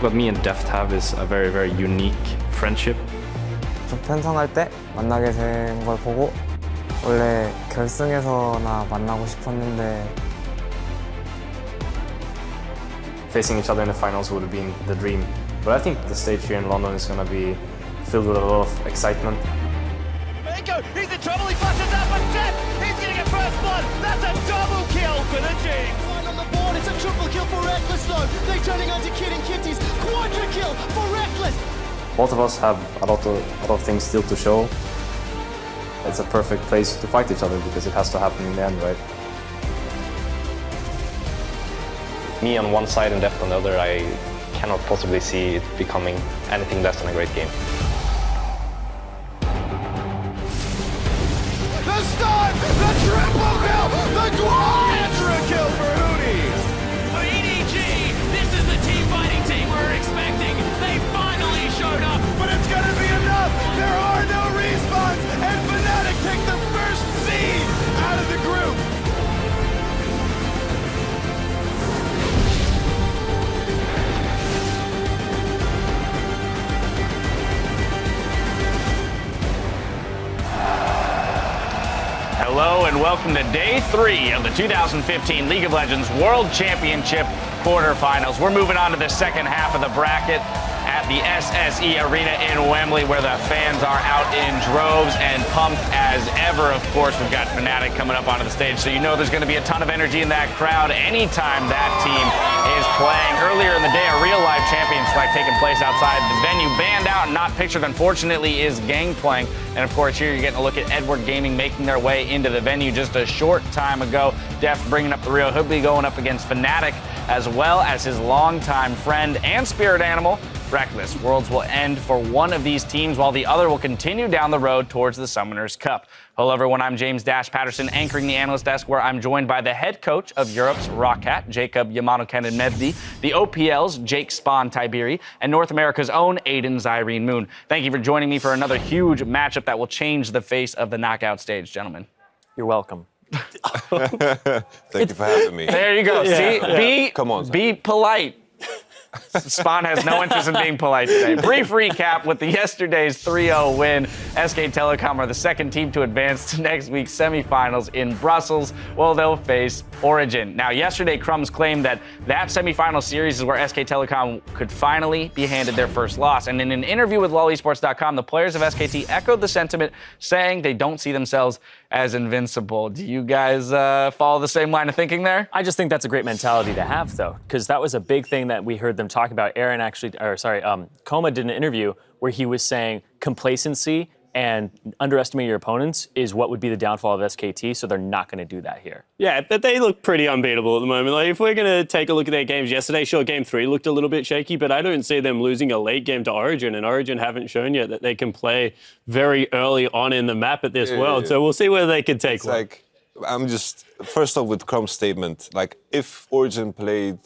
what me and Deft have is a very, very unique friendship. 좀 편성할 때 만나게 된 걸 보고 원래 결승에서나 만나고 싶었는데 Facing each other in the finals would have been the dream. But I think the stage here in London is going to be filled with a lot of excitement. Mako, he's in trouble, he flashes out for Jeff! He's gonna get first blood! That's a double kill for the Jinx! On the board, it's a triple kill for Reckless though. They're turning onto Kid and Kitties. Quadra kill for Reckless. Both of us have a lot of things still to show. It's a perfect place to fight each other because it has to happen in the end, right? Me on one side and Deft on the other, I cannot possibly see it becoming anything less than a great game. The stun! The triple kill! The quadra kill for Hootie! For EDG, this is the team fighting team we're expecting. They finally showed up, but it's gonna be enough! There are no respawns, and Fnatic take the first seed out of the group! Hello and welcome to Day 3 of the 2015 League of Legends World Championship Quarterfinals. We're moving on to the second half of the bracket at the SSE Arena in Wembley, where the fans are out in droves and pumped as ever. Of course, we've got Fnatic coming up onto the stage, so you know there's going to be a ton of energy in that crowd anytime that team is playing. Earlier in the day, a real live champion select taking place outside the venue. Banned out and not pictured, unfortunately, is Gangplank. And of course, here you're getting a look at Edward Gaming making their way into the venue just a short time ago. Deft bringing up the real. He'll be going up against Fnatic, as well as his longtime friend and spirit animal, Reckless. Worlds will end for one of these teams, while the other will continue down the road towards the Summoners Cup. Hello, everyone. I'm James Dash Patterson, anchoring the analyst desk, where I'm joined by the head coach of Europe's Rockhat, Jacob Yamano-Kenan Medvi, the OPL's Jake Spawn Tiberi, and North America's own Aiden Zyrene Moon. Thank you for joining me for another huge matchup that will change the face of the knockout stage, gentlemen. You're welcome. Thank you for having me. There you go. See, Come on, be polite. Spawn has no interest in being polite today. Brief recap with yesterday's 3-0 win. SK Telecom are the second team to advance to next week's semifinals in Brussels. Well, they'll face Origin. Now, yesterday, Crumbs claimed that semifinal series is where SK Telecom could finally be handed their first loss. And in an interview with LoLesports.com, the players of SKT echoed the sentiment, saying they don't see themselves as invincible. Do you guys follow the same line of thinking there? I just think that's a great mentality to have, though, because that was a big thing that we heard them talk about. Koma did an interview where he was saying complacency and underestimating your opponents is what would be the downfall of SKT, so they're not going to do that here. Yeah, but they look pretty unbeatable at the moment. Like, if we're going to take a look at their games yesterday, sure, Game 3 looked a little bit shaky, but I don't see them losing a late game to Origin, and Origin haven't shown yet that they can play very early on in the map at this world, so we'll see whether they can take one. Like, I'm just, first off with Crumb's statement, like, if Origin plays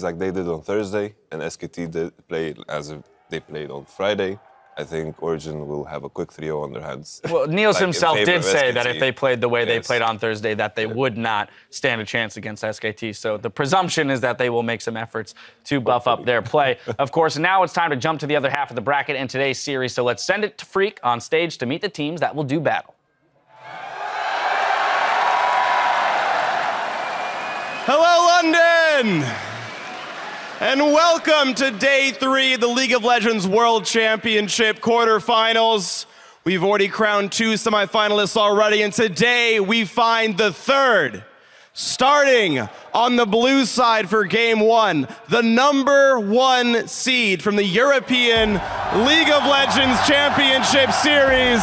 like they did on Thursday, and SKT did play as if they played on Friday, I think Origin will have a quick 3-0 on their hands. Well, Niels himself did say SKT. that if they played the way they played on Thursday, that they would not stand a chance against SKT. So the presumption is that they will make some efforts to buff up their play. Of course, now it's time to jump to the other half of the bracket in today's series. So let's send it to Freak on stage to meet the teams that will do battle. Hello, London! And welcome to Day 3 of the League of Legends World Championship Quarterfinals. We've already crowned 2 semifinalists already, and today we find the third. Starting on the blue side for Game 1, the #1 seed from the European League of Legends Championship Series.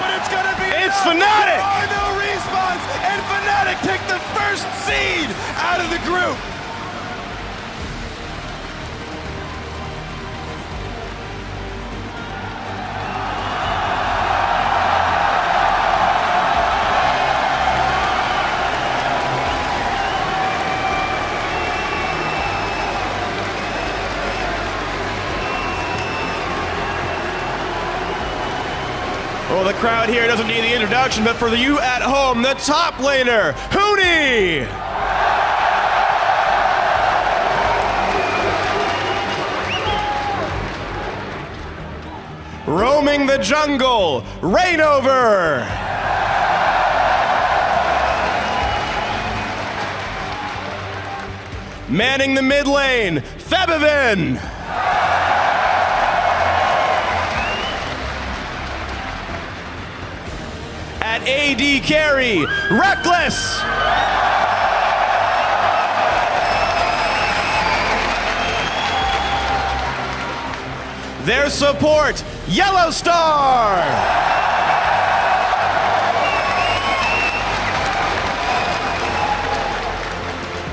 But it's Fnatic! There are no respawns, and Fnatic take the first seed out of the group. Well, the crowd here doesn't need the introduction, but for you at home, the top laner, Hootie! Roaming the jungle, Rainover. Manning the mid lane, Febivin. At AD carry, Reckless. Their support, Yellow Star.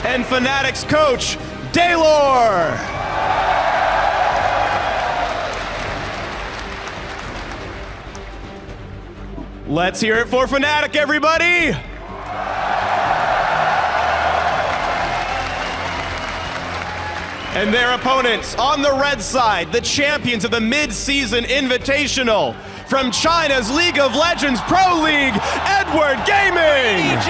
And Fnatic's coach, Daylor. Let's hear it for Fnatic, everybody. And their opponents on the red side, the champions of the mid-season invitational from China's League of Legends Pro League, Edward Gaming. EDG,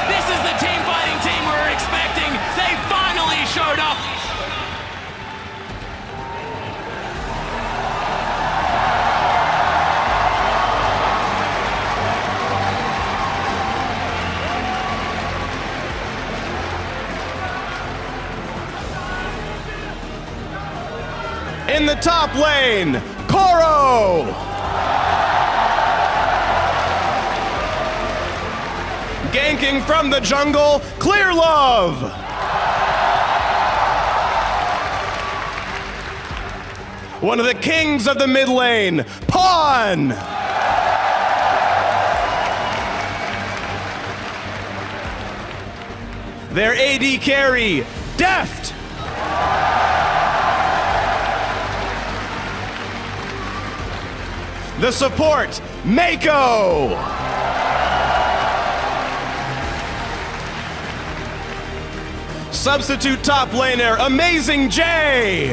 this is the team fighting team we were expecting. They finally showed up. In the top lane, Koro. Ganking from the jungle, Clear Love. One of the kings of the mid lane, Pawn. Their AD carry, Deft. The support, Mako. Substitute top laner, Amazing J.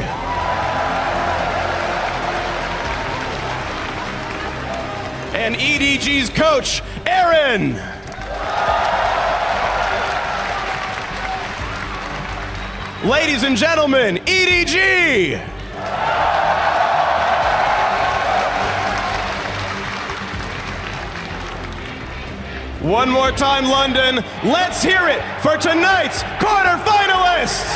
And EDG's coach, Aaron. Ladies and gentlemen, EDG. One more time, London. Let's hear it for tonight's quarterfinalists.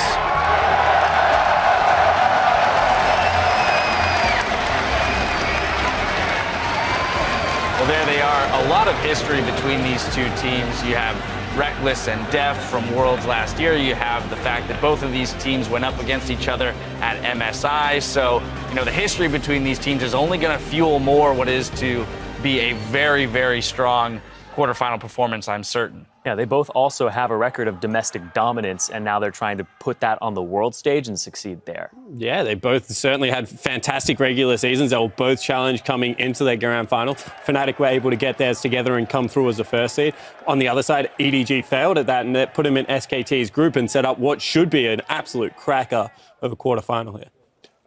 Well, there they are. A lot of history between these two teams. You have Reckless and Deft from Worlds last year. You have the fact that both of these teams went up against each other at MSI. So, the history between these teams is only going to fuel more what is to be a very, very strong quarterfinal performance, I'm certain. Yeah, they both also have a record of domestic dominance, and now they're trying to put that on the world stage and succeed there. Yeah, they both certainly had fantastic regular seasons. They were both challenged coming into their grand final. Fnatic were able to get theirs together and come through as the first seed. On the other side, EDG failed at that, and that put them in SKT's group and set up what should be an absolute cracker of a quarterfinal here.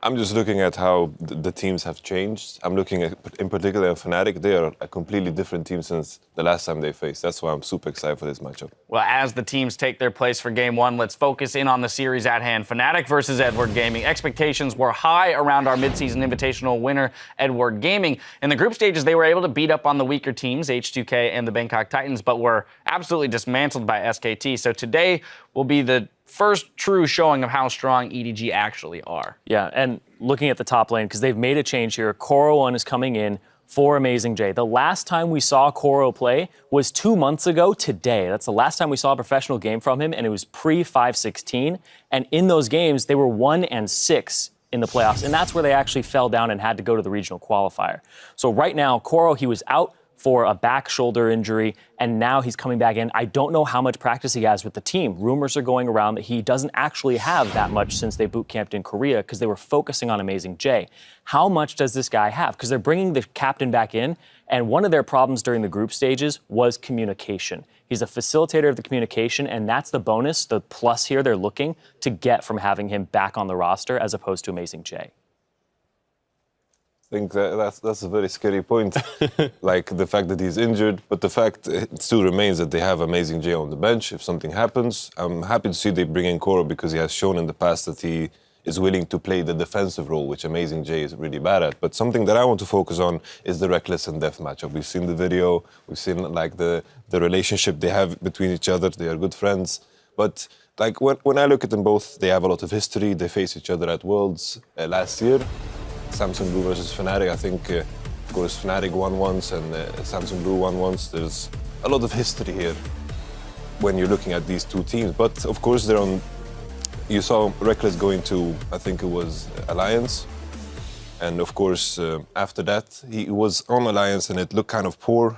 I'm just looking at how the teams have changed. I'm looking at, in particular, Fnatic. They are a completely different team since the last time they faced. That's why I'm super excited for this matchup. Well, as the teams take their place for game one, let's focus in on the series at hand. Fnatic versus Edward Gaming. Expectations were high around our midseason invitational winner, Edward Gaming. In the group stages, they were able to beat up on the weaker teams, H2K and the Bangkok Titans, but were absolutely dismantled by SKT. So today will be the first true showing of how strong EDG actually are. Yeah, and looking at the top lane, because they've made a change here, Koro1 is coming in for Amazing J. The last time we saw Koro play was 2 months ago today. That's the last time we saw a professional game from him, and it was pre-516. And in those games, they were 1-6 in the playoffs, and that's where they actually fell down and had to go to the regional qualifier. So right now, Koro, he was out for a back shoulder injury, and now he's coming back in. I don't know how much practice he has with the team. Rumors are going around that he doesn't actually have that much since they boot camped in Korea because they were focusing on Amazing J. How much does this guy have? Because they're bringing the captain back in, and one of their problems during the group stages was communication. He's a facilitator of the communication, and that's the bonus, the plus here they're looking to get from having him back on the roster as opposed to Amazing J. I think that's a very scary point, like the fact that he's injured, but the fact it still remains that they have Amazing J on the bench. If something happens, I'm happy to see they bring in Koro because he has shown in the past that he is willing to play the defensive role, which Amazing J is really bad at. But something that I want to focus on is the Reckless and Deft matchup. We've seen the video, we've seen like the relationship they have between each other. They are good friends. But like when I look at them both, they have a lot of history. They faced each other at Worlds last year. Samsung Blue versus Fnatic. I think, of course, Fnatic won once and Samsung Blue won once. There's a lot of history here when you're looking at these two teams. But of course, they're on. You saw Reckless going to, I think it was Alliance. And of course, after that, he was on Alliance and it looked kind of poor.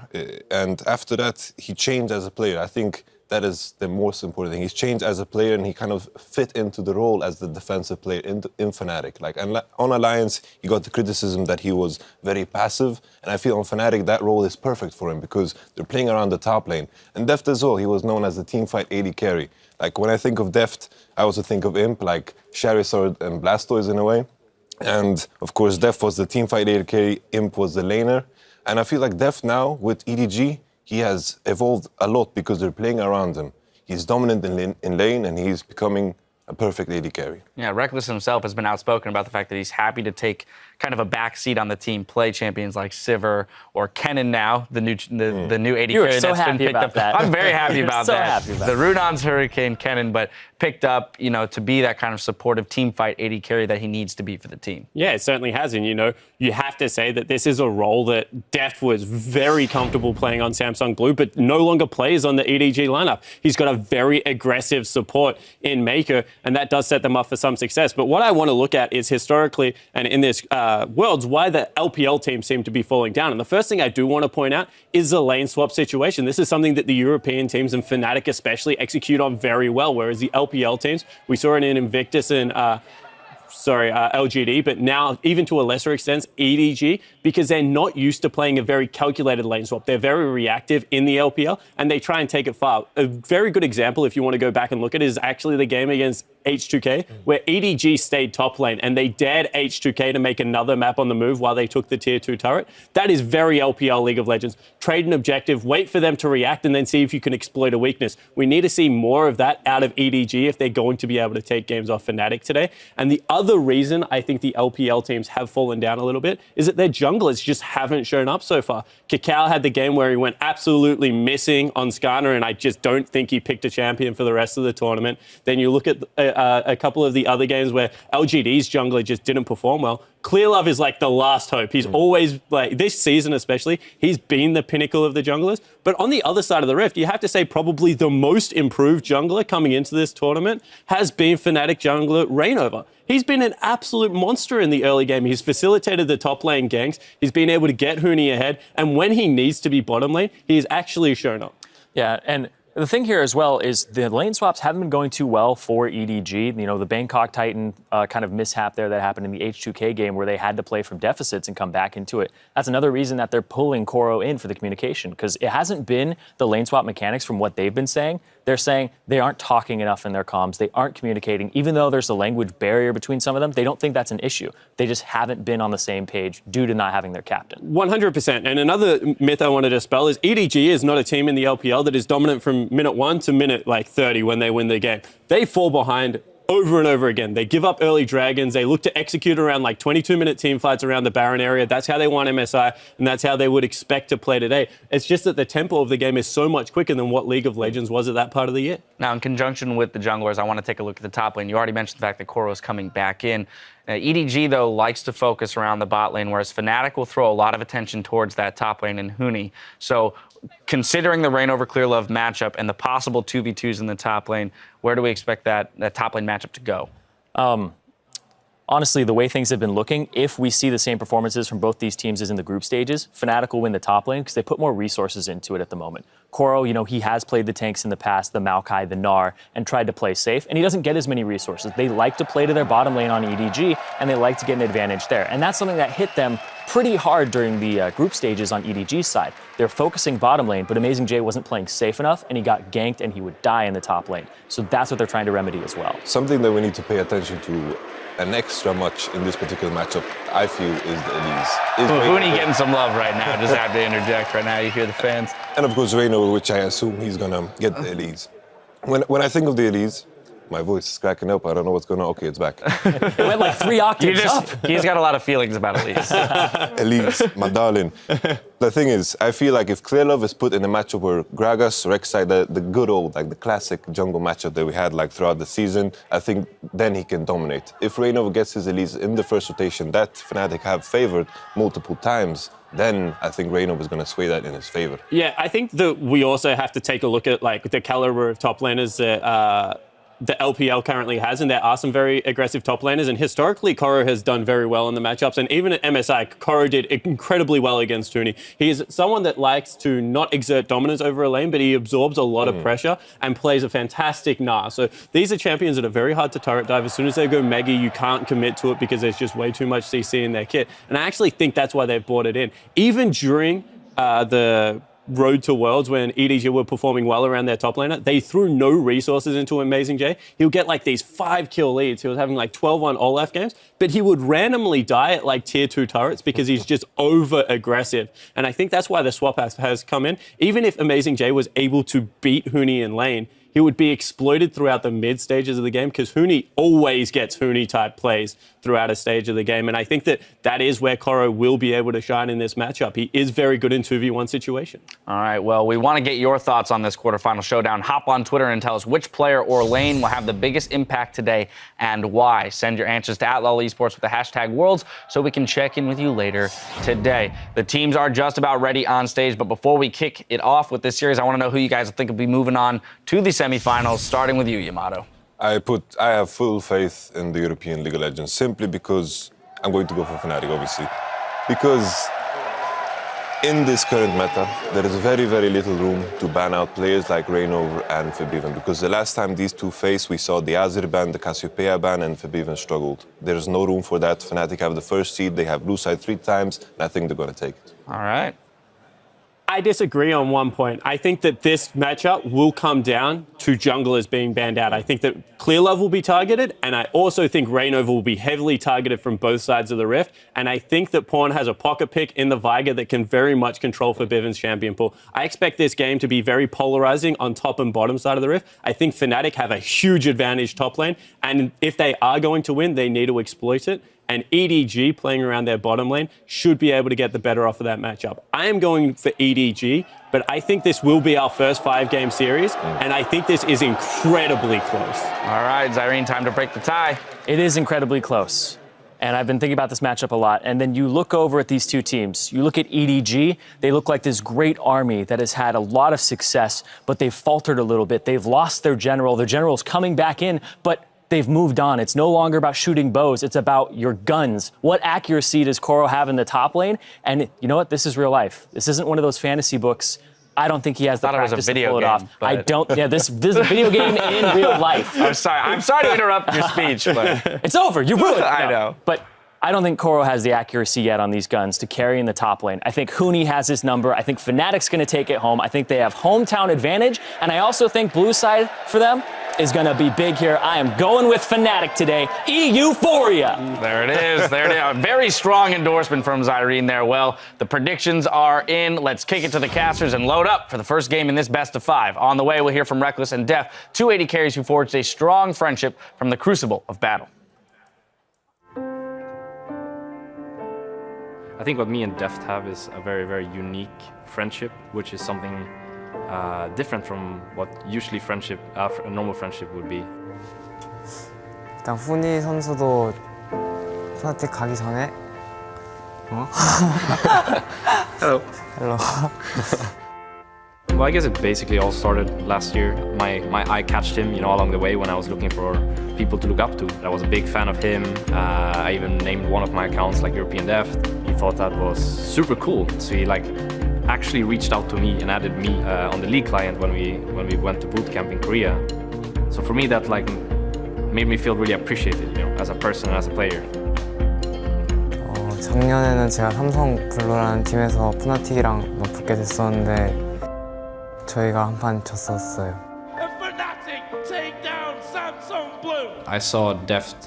And after that, he changed as a player. I think that is the most important thing. He's changed as a player and he kind of fit into the role as the defensive player in Fnatic. Like on Alliance, he got the criticism that he was very passive. And I feel on Fnatic, that role is perfect for him because they're playing around the top lane. And Deft as well, he was known as the teamfight AD carry. Like when I think of Deft, I also think of Imp, like Charizard and Blastoise in a way. And of course, Deft was the teamfight AD carry, Imp was the laner. And I feel like Deft now with EDG, he has evolved a lot because they're playing around him. He's dominant in lane and he's becoming a perfect AD carry. Yeah, Reckless himself has been outspoken about the fact that he's happy to take kind of a backseat on the team, play champions like Sivir or Kennen now, the new AD You were carry so that's been happy picked about up. that. I'm very happy about so that. happy about the Runon's Hurricane Kennen, but picked up, to be that kind of supportive team fight AD carry that he needs to be for the team. Yeah, it certainly has. And, you have to say that this is a role that Deft was very comfortable playing on Samsung Blue, but no longer plays on the EDG lineup. He's got a very aggressive support in Maker, and that does set them up for some success. But what I want to look at is historically, and in this Worlds, why the LPL teams seem to be falling down. And the first thing I do want to point out is the lane swap situation. This is something that the European teams and Fnatic especially execute on very well, whereas the LPL teams, we saw it in Invictus and LGD, but now even to a lesser extent, EDG, because they're not used to playing a very calculated lane swap. They're very reactive in the LPL and they try and take it far. A very good example, if you want to go back and look at it, is actually the game against H2K, where EDG stayed top lane and they dared H2K to make another map on the move while they took the tier 2 turret. That is very LPL League of Legends. Trade an objective, wait for them to react, and then see if you can exploit a weakness. We need to see more of that out of EDG if they're going to be able to take games off Fnatic today. And the other reason I think the LPL teams have fallen down a little bit is that their junglers just haven't shown up so far. Kakao had the game where he went absolutely missing on Skarner, and I just don't think he picked a champion for the rest of the tournament. Then you look at a couple of the other games where LGD's jungler just didn't perform well. Clearlove is like the last hope. He's always, like this season especially, he's been the pinnacle of the junglers. But on the other side of the rift, you have to say probably the most improved jungler coming into this tournament has been Fnatic jungler Reignover. He's been an absolute monster in the early game. He's facilitated the top lane ganks. He's been able to get Huni ahead. And when he needs to be bottom lane, he's actually shown up. Yeah, and the thing here as well is the lane swaps haven't been going too well for EDG. The Bangkok Titan kind of mishap there that happened in the H2K game where they had to play from deficits and come back into it. That's another reason that they're pulling Koro in for the communication, because it hasn't been the lane swap mechanics from what they've been saying. They're saying they aren't talking enough in their comms. They aren't communicating. Even though there's a language barrier between some of them, they don't think that's an issue. They just haven't been on the same page due to not having their captain. 100%. And another myth I want to dispel is EDG is not a team in the LPL that is dominant from minute 1 to minute 30 when they win the game. They fall behind over and over again. They give up early dragons. They look to execute around 22-minute team fights around the Baron area. That's how they won MSI, and that's how they would expect to play today. It's just that the tempo of the game is so much quicker than what League of Legends was at that part of the year. Now, in conjunction with the junglers, I want to take a look at the top lane. You already mentioned the fact that Koro is coming back in. EDG, though, likes to focus around the bot lane, whereas Fnatic will throw a lot of attention towards that top lane and Huni. So, considering the Reignover Clearlove matchup and the possible 2v2s in the top lane, where do we expect that top lane matchup to go? Honestly, the way things have been looking, if we see the same performances from both these teams as in the group stages, Fnatic will win the top lane because they put more resources into it at the moment. Koro, he has played the tanks in the past, the Maokai, the Gnar, and tried to play safe, and he doesn't get as many resources. They like to play to their bottom lane on EDG, and they like to get an advantage there. And that's something that hit them pretty hard during the group stages on EDG's side. They're focusing bottom lane, but Amazing J wasn't playing safe enough, and he got ganked, and he would die in the top lane. So that's what they're trying to remedy as well. Something that we need to pay attention to an extra much in this particular matchup, I feel, is the Elise. Huni getting some love right now. Just have to interject right now. You hear the fans. And of course, Reignover, which I assume he's going to get the Elise. When I think of the Elise, my voice is cracking up. I don't know what's going on. Okay, it's back. It went like 3 octaves up. He's got a lot of feelings about Elise. Elise, my darling. The thing is, I feel like if Clearlove is put in a matchup where Gragas, Rek'Sai, the good old, like the classic jungle matchup that we had like throughout the season, I think then he can dominate. If Reynov gets his Elise in the first rotation that Fnatic have favored multiple times, then I think Reynov is going to sway that in his favor. Yeah, I think that we also have to take a look at like the caliber of top laners that the LPL currently has, and there are some very aggressive top laners. And historically, Koro has done very well in the matchups. And even at MSI, Koro did incredibly well against Huni. He is someone that likes to not exert dominance over a lane, but he absorbs a lot of pressure and plays a fantastic Gnar. So these are champions that are very hard to turret dive. As soon as they go Mega, you can't commit to it because there's just way too much CC in their kit. And I actually think that's why they've brought it in. Even during the Road to Worlds, when EDG were performing well around their top laner, they threw no resources into Amazing J. He would get like these 5-kill leads. He was having like 12-1 Olaf games, but he would randomly die at like tier 2 turrets because he's just over aggressive. And I think that's why the swap has come in. Even if Amazing J was able to beat Huni in lane, he would be exploited throughout the mid stages of the game because Huni always gets Huni type plays throughout a stage of the game. And I think that is where Koro will be able to shine in this matchup. He is very good in 2v1 situation. All right, well, we want to get your thoughts on this quarterfinal showdown. Hop on Twitter and tell us which player or lane will have the biggest impact today and why. Send your answers to @LOLesports with the hashtag Worlds so we can check in with you later today. The teams are just about ready on stage, but before we kick it off with this series, I want to know who you guys think will be moving on to the semifinals, starting with you, Yamato. I have full faith in the European League of Legends simply because I'm going to go for Fnatic, obviously. Because in this current meta, there is very, very little room to ban out players like Reynov and Febiven. Because the last time these two faced, we saw the Azir ban, the Cassiopeia ban, and Febiven struggled. There's no room for that. Fnatic have the first seed, they have blue side 3 times, and I think they're going to take it. All right. I disagree on one point. I think that this matchup will come down to junglers being banned out. I think that Clearlove will be targeted, and I also think Reynov will be heavily targeted from both sides of the rift. And I think that Pawn has a pocket pick in the Veigar that can very much control Febiven's champion pool. I expect this game to be very polarizing on top and bottom side of the rift. I think Fnatic have a huge advantage top lane, and if they are going to win, they need to exploit it. And EDG playing around their bottom lane should be able to get the better off of that matchup. I am going for EDG, but I think this will be our first 5-game series, and I think this is incredibly close. All right, Zyrene, time to break the tie. It is incredibly close. And I've been thinking about this matchup a lot. And then you look over at these two teams. You look at EDG. They look like this great army that has had a lot of success, but they've faltered a little bit. They've lost their general. Their general's coming back in, but they've moved on. It's no longer about shooting bows. It's about your guns. What accuracy does Koro have in the top lane? And you know what? This is real life. This isn't one of those fantasy books. I don't think he has the practice to pull it off. I don't. Yeah, this is a video game in real life. I'm sorry to interrupt your speech, but it's over. You ruined it. I know. But I don't think Koro has the accuracy yet on these guns to carry in the top lane. I think Huni has his number. I think Fnatic's going to take it home. I think they have hometown advantage. And I also think blue side for them is going to be big here. I am going with Fnatic today. Euphoria. There it is. There it is. A very strong endorsement from Zyrene there. Well, the predictions are in. Let's kick it to the casters and load up for the first game in this best of 5. On the way, we'll hear from Reckless and Def, 280 carries who forged a strong friendship from the crucible of battle. I think what me and Deft have is a very, very unique friendship, which is something different from what usually friendship, a normal friendship would be. 일단 후니 선수도 프나틱 가기 전에 Hello. Hello. Well, I guess it basically all started last year. My eye catched him, along the way when I was looking for people to look up to. I was a big fan of him. I even named one of my accounts like European Deft. He thought that was super cool. So he actually reached out to me and added me on the league client when we went to boot camp in Korea. So for me, that made me feel really appreciated, as a person and as a player. 작년에는 제가 삼성 블루라는 팀에서 푸나틱이랑 붙게 됐었는데 저희가 한 판 졌었어요. I saw Deft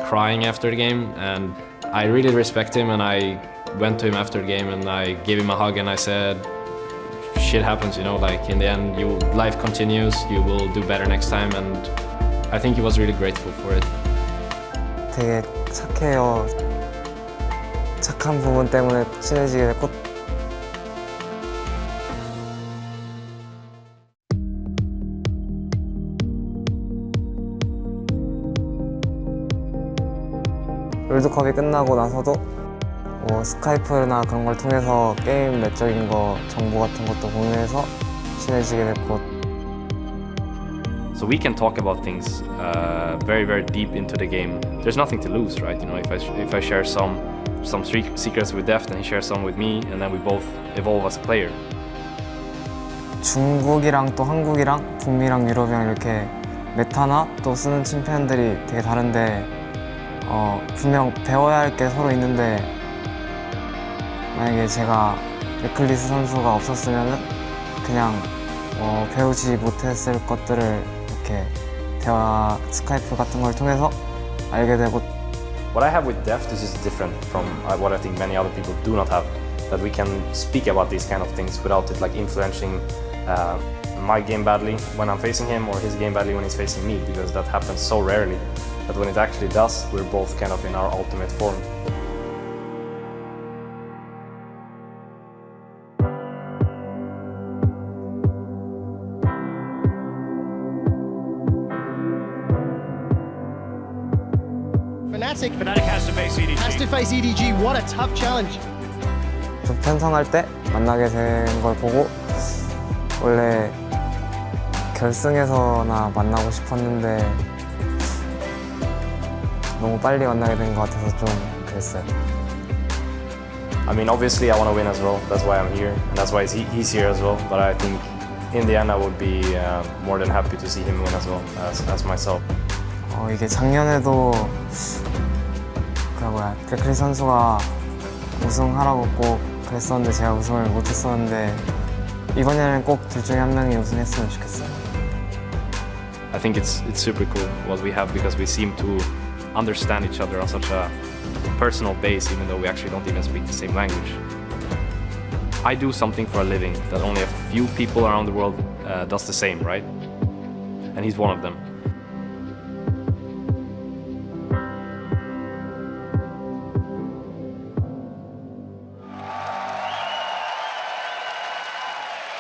crying after the game, and I really respect him, and I went to him after the game and I gave him a hug and I said, shit happens, in the end, life continues, you will do better next time, and I think he was really grateful for it. 되게 착해요. 착한 부분 때문에 친해지게 됐고 롤드컵이 끝나고 나서도 뭐 스카이프나 그런 걸 통해서 게임 내적인 거 정보 같은 것도 공유해서 친해지게 됐고 So we can talk about things very, very deep into the game. There's nothing to lose, right? You know, if I share some secrets with Deft and he shares some with me, and then we both evolve as a player. 중국이랑 또 한국이랑 북미랑 유럽이랑 이렇게 메타나 또 쓰는 챔피언들이 되게 다른데 분명 배워야 할 게 서로 있는데 만약에 제가 레클리스 선수가 없었으면 그냥 배우지 못했을 것들을 이렇게 대화 스카이프 같은 걸 통해서 알게 되고 What I have with Deft is just different from what I think many other people do not have. That we can speak about these kind of things without it like influencing my game badly when I'm facing him or his game badly when he's facing me, because that happens so rarely that when it actually does, we're both kind of in our ultimate form. Fnatic has to face EDG. What a tough challenge. 좀 편성할 때 만나게 된 걸 보고 원래 결승에서나 만나고 싶었는데 너무 빨리 만나게 된 것 같아서 좀 그랬어요. I mean, obviously I want to win as well. That's why I'm here, and that's why he's here as well. But I think in the end I would be more than happy to see him win as well as myself. 이게 작년에도 레클리 선수가 우승하라고 꼭 그랬었는데 제가 우승을 못했었는데 이번에는 꼭 둘 중에 한 명이 우승했으면 좋겠어요. I think it's super cool what we have because we seem to understand each other on such a personal base, even though we actually don't even speak the same language. I do something for a living that only a few people around the world does the same, right? And he's one of them.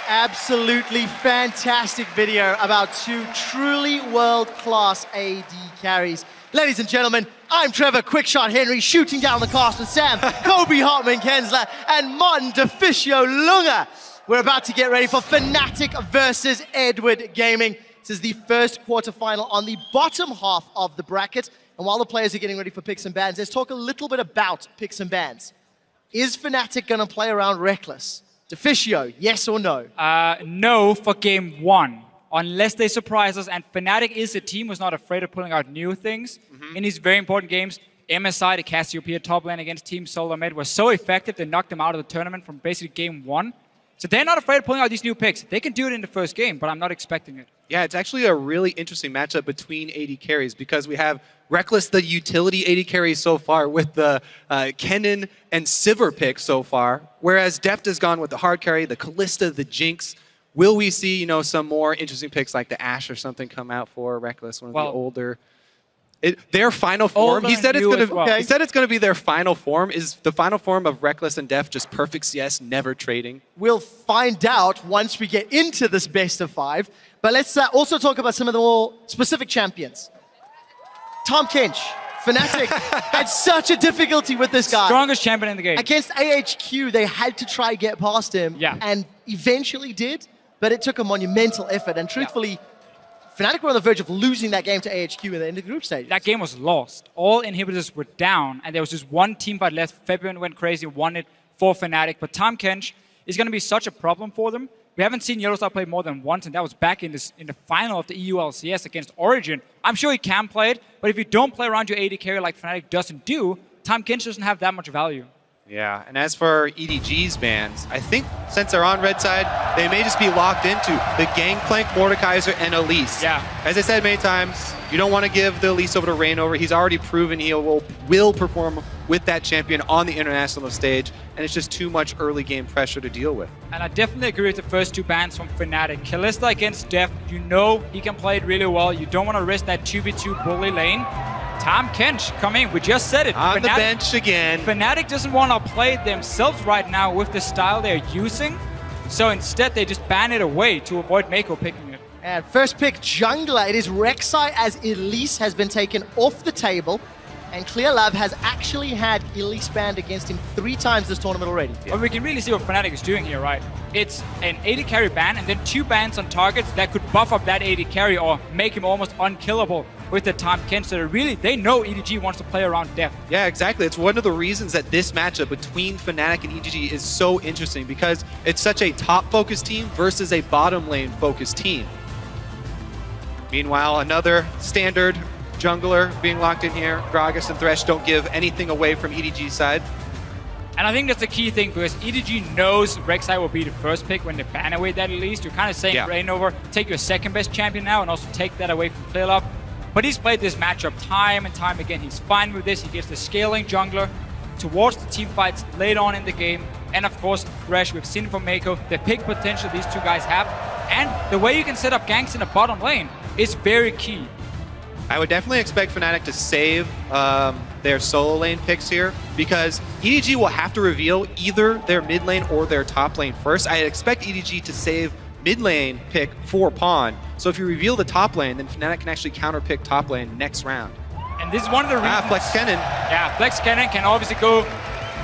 Absolutely fantastic video about two truly world-class AD carries. Ladies and gentlemen, I'm Trevor Quickshot Henry, shooting down the cast with Sam, Kobe Hartman Kensler, and Martin DeFicio Lunga. We're about to get ready for Fnatic versus Edward Gaming. This is the first quarterfinal on the bottom half of the bracket. And while the players are getting ready for picks and bans, let's talk a little bit about picks and bans. Is Fnatic going to play around Reckless? DeFicio, yes or no? No for game one, unless they surprise us. And Fnatic is a team who's not afraid of pulling out new things in these very important games. MSI, the Cassiopeia top lane against Team Solar Med, was so effective they knocked them out of the tournament from basically game one. So they're not afraid of pulling out these new picks. They can do it in the first game, but I'm not expecting it. Yeah, it's actually a really interesting matchup between AD carries because we have Reckless, the utility AD carry so far, with the Kennen and Sivir pick so far, whereas Deft has gone with the hard carry, the Kalista, the Jinx. Will we see, some more interesting picks like the Ashe or something come out for Reckless, one of the older? Their final form. He said it's going to. He said it's going to be their final form. Is the final form of Reckless and Deft just perfect CS, never trading? We'll find out once we get into this best of five. But let's also talk about some of the more specific champions. Tom Kench, Fnatic had such a difficulty with this guy. Strongest champion in the game. Against AHQ, they had to try get past him, and eventually did. But it took a monumental effort. And truthfully, Fnatic were on the verge of losing that game to AHQ in the group stage. That game was lost. All inhibitors were down, and there was just one team fight left. Fabian went crazy, won it for Fnatic. But Tom Kench is going to be such a problem for them. We haven't seen Yellowstar play more than once, and that was back in the final of the EU LCS against Origin. I'm sure he can play it, but if you don't play around your AD carry like Fnatic doesn't do, Tom Kench doesn't have that much value. Yeah, and as for EDG's bans, I think since they're on red side, they may just be locked into the Gangplank, Mordekaiser, and Elise. Yeah. As I said many times, you don't want to give the Elise over to Reignover. He's already proven he will perform with that champion on the international stage, and it's just too much early game pressure to deal with. And I definitely agree with the first two bans from Fnatic. Kalista against Deft, you know he can play it really well. You don't want to risk that 2v2 bully lane. Tom Kench coming, we just said it. On the bench again. Fnatic doesn't want to play it themselves right now with the style they're using. So instead, they just ban it away to avoid Mako picking it. And first pick jungler, it is Rek'Sai as Elise has been taken off the table. And Clear Love has actually had Elise banned against him 3 times this tournament already. But we can really see what Fnatic is doing here, right? It's an AD carry ban and then 2 bans on targets that could buff up that AD carry or make him almost unkillable with the Tahm Kench. So really, they know EDG wants to play around Deft. Yeah, exactly. It's one of the reasons that this matchup between Fnatic and EDG is so interesting, because it's such a top-focused team versus a bottom lane-focused team. Meanwhile, another standard jungler being locked in here. Gragas and Thresh don't give anything away from EDG's side. And I think that's the key thing, because EDG knows Rek'Sai will be the first pick when they ban away that Elise. You're kind of saying, Reignover, take your second best champion now and also take that away from Clearlove. But he's played this matchup time and time again. He's fine with this. He gets the scaling jungler towards the team fights late on in the game. And of course, Thresh, we've seen from Mako, the pick potential these two guys have. And the way you can set up ganks in the bottom lane is very key. I would definitely expect Fnatic to save their solo lane picks here, because EDG will have to reveal either their mid lane or their top lane first. I expect EDG to save mid lane pick for Pawn. So if you reveal the top lane, then Fnatic can actually counter pick top lane next round. And this is one of the reasons. Flex Cannon. Yeah, Flex Cannon can obviously go,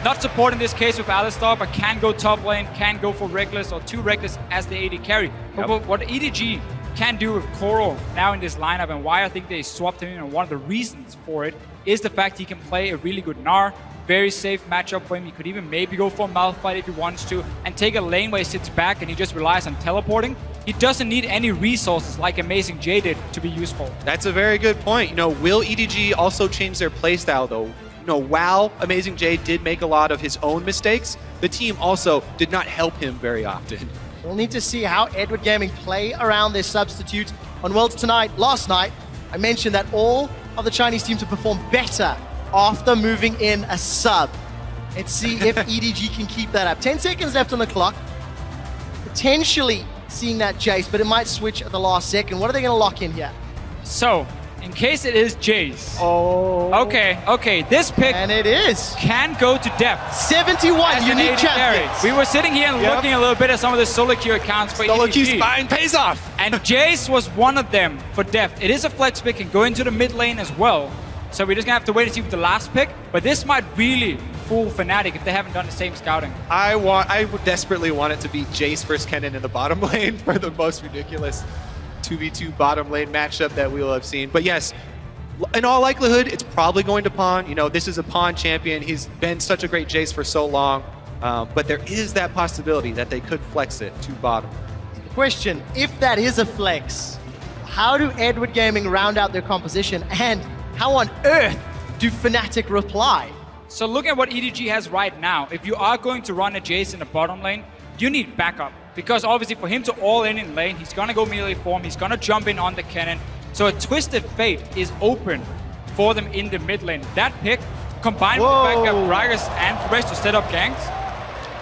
not support in this case with Alistar, but can go top lane, can go for Reckless or 2 Reckless as the AD carry. But what EDG can do with Koro now in this lineup, and why I think they swapped him in, and one of the reasons for it is the fact he can play a really good Gnar. Very safe matchup for him. He could even maybe go for a Malphite if he wants to, and take a lane where he sits back and he just relies on teleporting. He doesn't need any resources like Amazing J did to be useful. That's a very good point. You know, will EDG also change their playstyle though? You know, while Amazing J did make a lot of his own mistakes, the team also did not help him very often. We'll need to see how Edward Gaming play around their substitutes on Worlds tonight. Last night, I mentioned that all of the Chinese teams have performed better after moving in a sub. Let's see if EDG can keep that up. 10 seconds left on the clock. Potentially seeing that Jace, but it might switch at the last second. What are they going to lock in here? So, in case it is Jace. Oh. Okay, this pick. And it is. Can go to Deft. 71 unique champions. We were sitting here and looking a little bit at some of the solo queue accounts for Solo queue EDG. spine pays off. And Jace was one of them for Deft. It is a flex pick and go into the mid lane as well. So we're just gonna have to wait and see with the last pick. But this might really fool Fnatic if they haven't done the same scouting. I would desperately want it to be Jace versus Kennen in the bottom lane for the most ridiculous 2v2 bottom lane matchup that we will have seen. But yes, in all likelihood, it's probably going to Pawn. You know, this is a Pawn champion. He's been such a great Jace for so long. But there is that possibility that they could flex it to bottom. Question, if that is a flex, how do Edward Gaming round out their composition, and how on earth do Fnatic reply? So look at what EDG has right now. If you are going to run a Jace in the bottom lane, you need backup. Because obviously for him to all in lane, he's gonna go melee form, he's gonna jump in on the cannon. So a Twisted Fate is open for them in the mid lane. That pick, combined with backup Gragas and Thresh to set up ganks,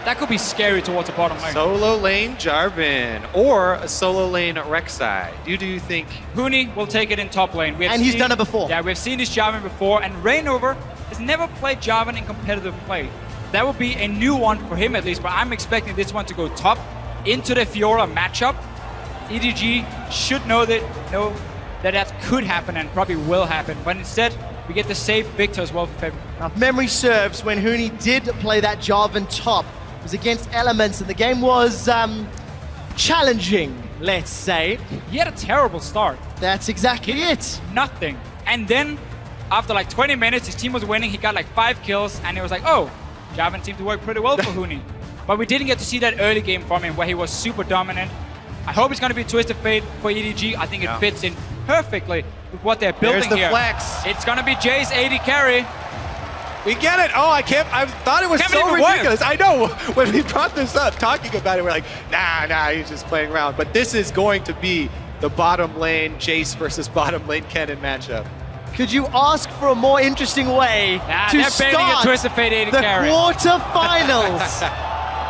that could be scary towards the bottom lane. Solo lane Jarvan or a solo lane Rek'Sai. Do you think? Huni will take it in top lane. And he's done it before. Yeah, we've seen this Jarvan before, and Reignover has never played Jarvan in competitive play. That would be a new one for him at least, but I'm expecting this one to go top into the Fiora matchup. EDG should know that could happen and probably will happen, but instead we get the safe victor as well for February. Now, if memory serves, when Huni did play that Jarvan top, it was against Elements, and the game was challenging, let's say. He had a terrible start. That's exactly it. Nothing. And then, after like 20 minutes, his team was winning. He got like 5 kills, and it was like, oh, Jarvan seemed to work pretty well for Huni. But we didn't get to see that early game from him where he was super dominant. I hope it's going to be Twisted Fate for EDG. I think it fits in perfectly with what they're building here. There's the flex. It's going to be Jace AD carry. We get it. Oh, I thought it was Can't so believe it worked. ridiculous. I know. When we brought this up, talking about it, we're like, nah, he's just playing around. But this is going to be the bottom lane Jace versus bottom lane Kennen matchup. Could you ask for a more interesting way to they're banning a start Twisted Fate AD the carry. quarterfinals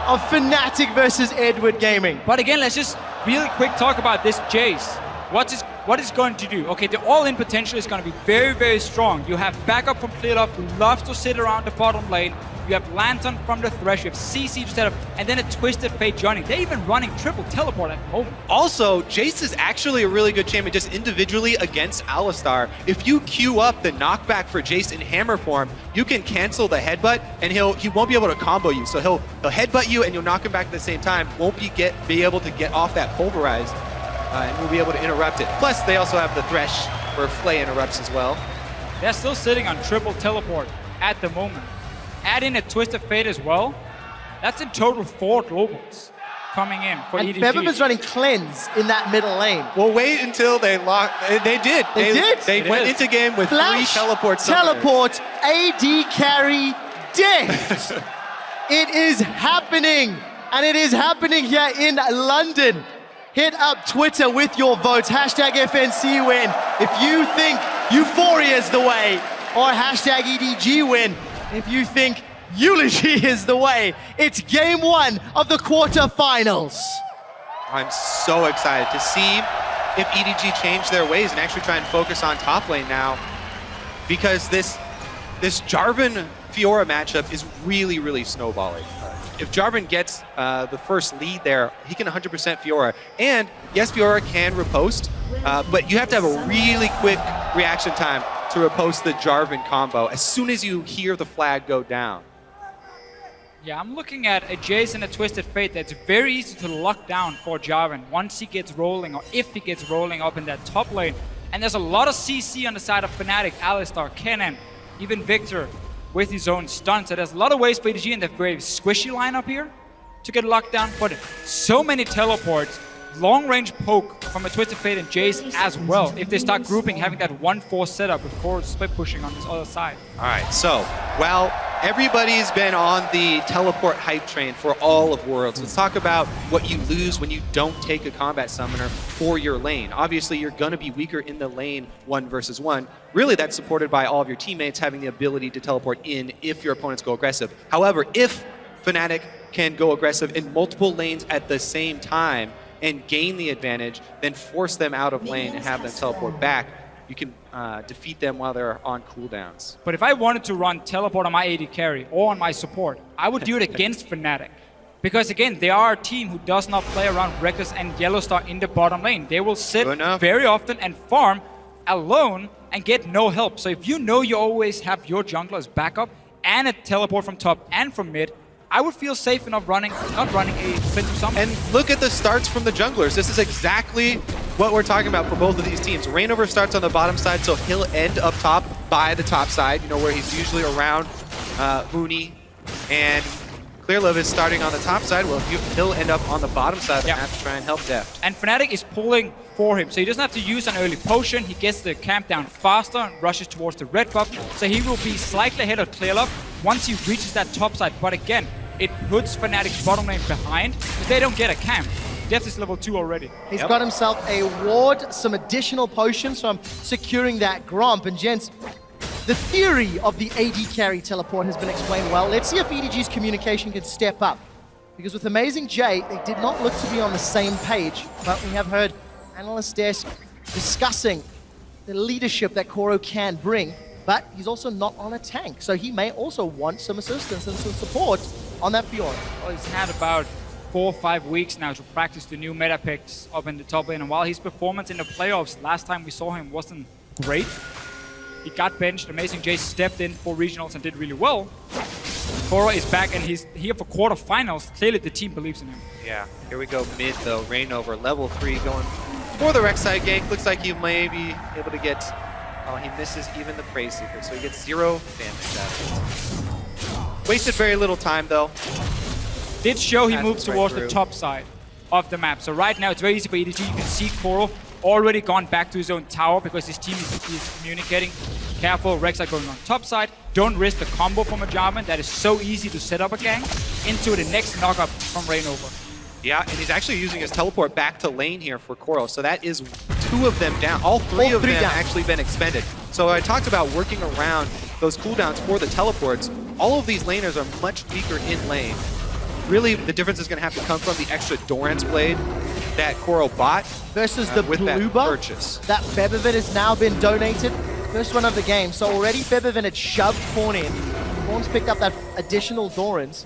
of Fnatic versus Edward Gaming? But again, let's just really quick talk about this Jace. What is going to do? Okay, the all-in potential is going to be very, very strong. You have backup from Clearlove, who loves to sit around the bottom lane. You have Lantern from the Thresh, you have CC to set up, and then a Twisted Fate joining. They're even running triple teleport at the moment. Also, Jace is actually a really good champion just individually against Alistar. If you queue up the knockback for Jace in hammer form, you can cancel the headbutt and he won't be able to combo you. So he'll headbutt you and you'll knock him back at the same time. Won't be able to get off that pulverized. And we'll be able to interrupt it. Plus, they also have the Thresh where Flay interrupts as well. They're still sitting on triple teleport at the moment. Add in a Twisted Fate as well. That's in total 4 globals coming in for And EDG. Featherman's running cleanse in that middle lane. We'll wait until they lock. They did. They went into game with Flash, 3 teleports. teleport, AD carry, death. It is happening, and it is happening here in London. Hit up Twitter with your votes. Hashtag FNC win if you think Euphoria is the way, or hashtag EDG win if you think Eulogy is the way. It's game 1 of the quarterfinals. I'm so excited to see if EDG change their ways and actually try and focus on top lane now, because this Jarvan Fiora matchup is really, really snowballing. If Jarvan gets the first lead there, he can 100% Fiora. And yes, Fiora can riposte, but you have to have a really quick reaction time to riposte the Jarvan combo as soon as you hear the flag go down. Yeah, I'm looking at a Jace and a Twisted Fate that's very easy to lock down for Jarvan once he gets rolling, or if he gets rolling up in that top lane. And there's a lot of CC on the side of Fnatic, Alistar, Kennen, even Victor with his own stun. So there's a lot of ways for EDG in the very squishy lineup here to get locked down, but so many teleports, long-range poke from a Twisted Fate and Jace as well. If they start grouping, having that 1-4 setup with forward split pushing on this other side. All right, so while everybody's been on the teleport hype train for all of Worlds, let's talk about what you lose when you don't take a combat summoner for your lane. Obviously, you're going to be weaker in the lane 1 versus 1. Really, that's supported by all of your teammates having the ability to teleport in if your opponents go aggressive. However, if Fnatic can go aggressive in multiple lanes at the same time and gain the advantage, then force them out of lane and have them teleport back, you can defeat them while they're on cooldowns. But if I wanted to run teleport on my AD carry or on my support, I would do it against Fnatic. Because again, they are a team who does not play around Reckless and Yellowstar in the bottom lane. They will sit very often and farm alone and get no help. So if you know you always have your jungler as backup and a teleport from top and from mid, I would feel safe enough not running a defensive summon. And look at the starts from the junglers. This is exactly what we're talking about for both of these teams. Reignover starts on the bottom side, so he'll end up top by the top side, you know, where he's usually around Mooney. And Clearlove is starting on the top side. Well, he'll end up on the bottom side of the map to try and help Deft. And Fnatic is pulling for him, so he doesn't have to use an early potion. He gets the camp down faster and rushes towards the red buff, so he will be slightly ahead of Clearlove once he reaches that top side. But again, it puts Fnatic's bottom lane behind because they don't get a camp. Deft is level 2 already. He's got himself a ward, some additional potions from securing that Gromp. And gents, the theory of the AD carry teleport has been explained well. Let's see if EDG's communication can step up. Because with Amazing J, they did not look to be on the same page. But we have heard Analyst Desk discussing the leadership that Koro can bring. But he's also not on a tank, so he may also want some assistance and some support on that Fiora. Well, he's had about 4 or 5 weeks now to practice the new meta picks up in the top lane, and while his performance in the playoffs last time we saw him wasn't great, he got benched. Amazing J stepped in for regionals and did really well. Koro is back and he's here for quarterfinals. Clearly the team believes in him. Yeah, here we go mid though. Reignover, level 3 going for the Rek'Sai gank. Looks like he may be able to get... Oh, he misses even the Praise Seeker, so he gets 0 damage out of it. Wasted very little time, though. Did show he moved towards the top side of the map. So right now, it's very easy for EDG. You can see Koro already gone back to his own tower because his team is communicating. Careful, Rek'Sai going on top side. Don't risk the combo from a Jarvan that is so easy to set up a gang into the next knockup from Reignover. Yeah, and he's actually using his teleport back to lane here for Koro. So that is 2 of them down. All three of them down. actually been expended. So I talked about working around those cooldowns for the teleports. All of these laners are much weaker in lane. Really, the difference is going to have to come from the extra Doran's Blade that Koro bought Versus the with blue that buff. purchase. That Feathervin has now been donated. First one of the game. So already Feathervin had shoved Pawn in. Pawn's picked up that additional Doran's.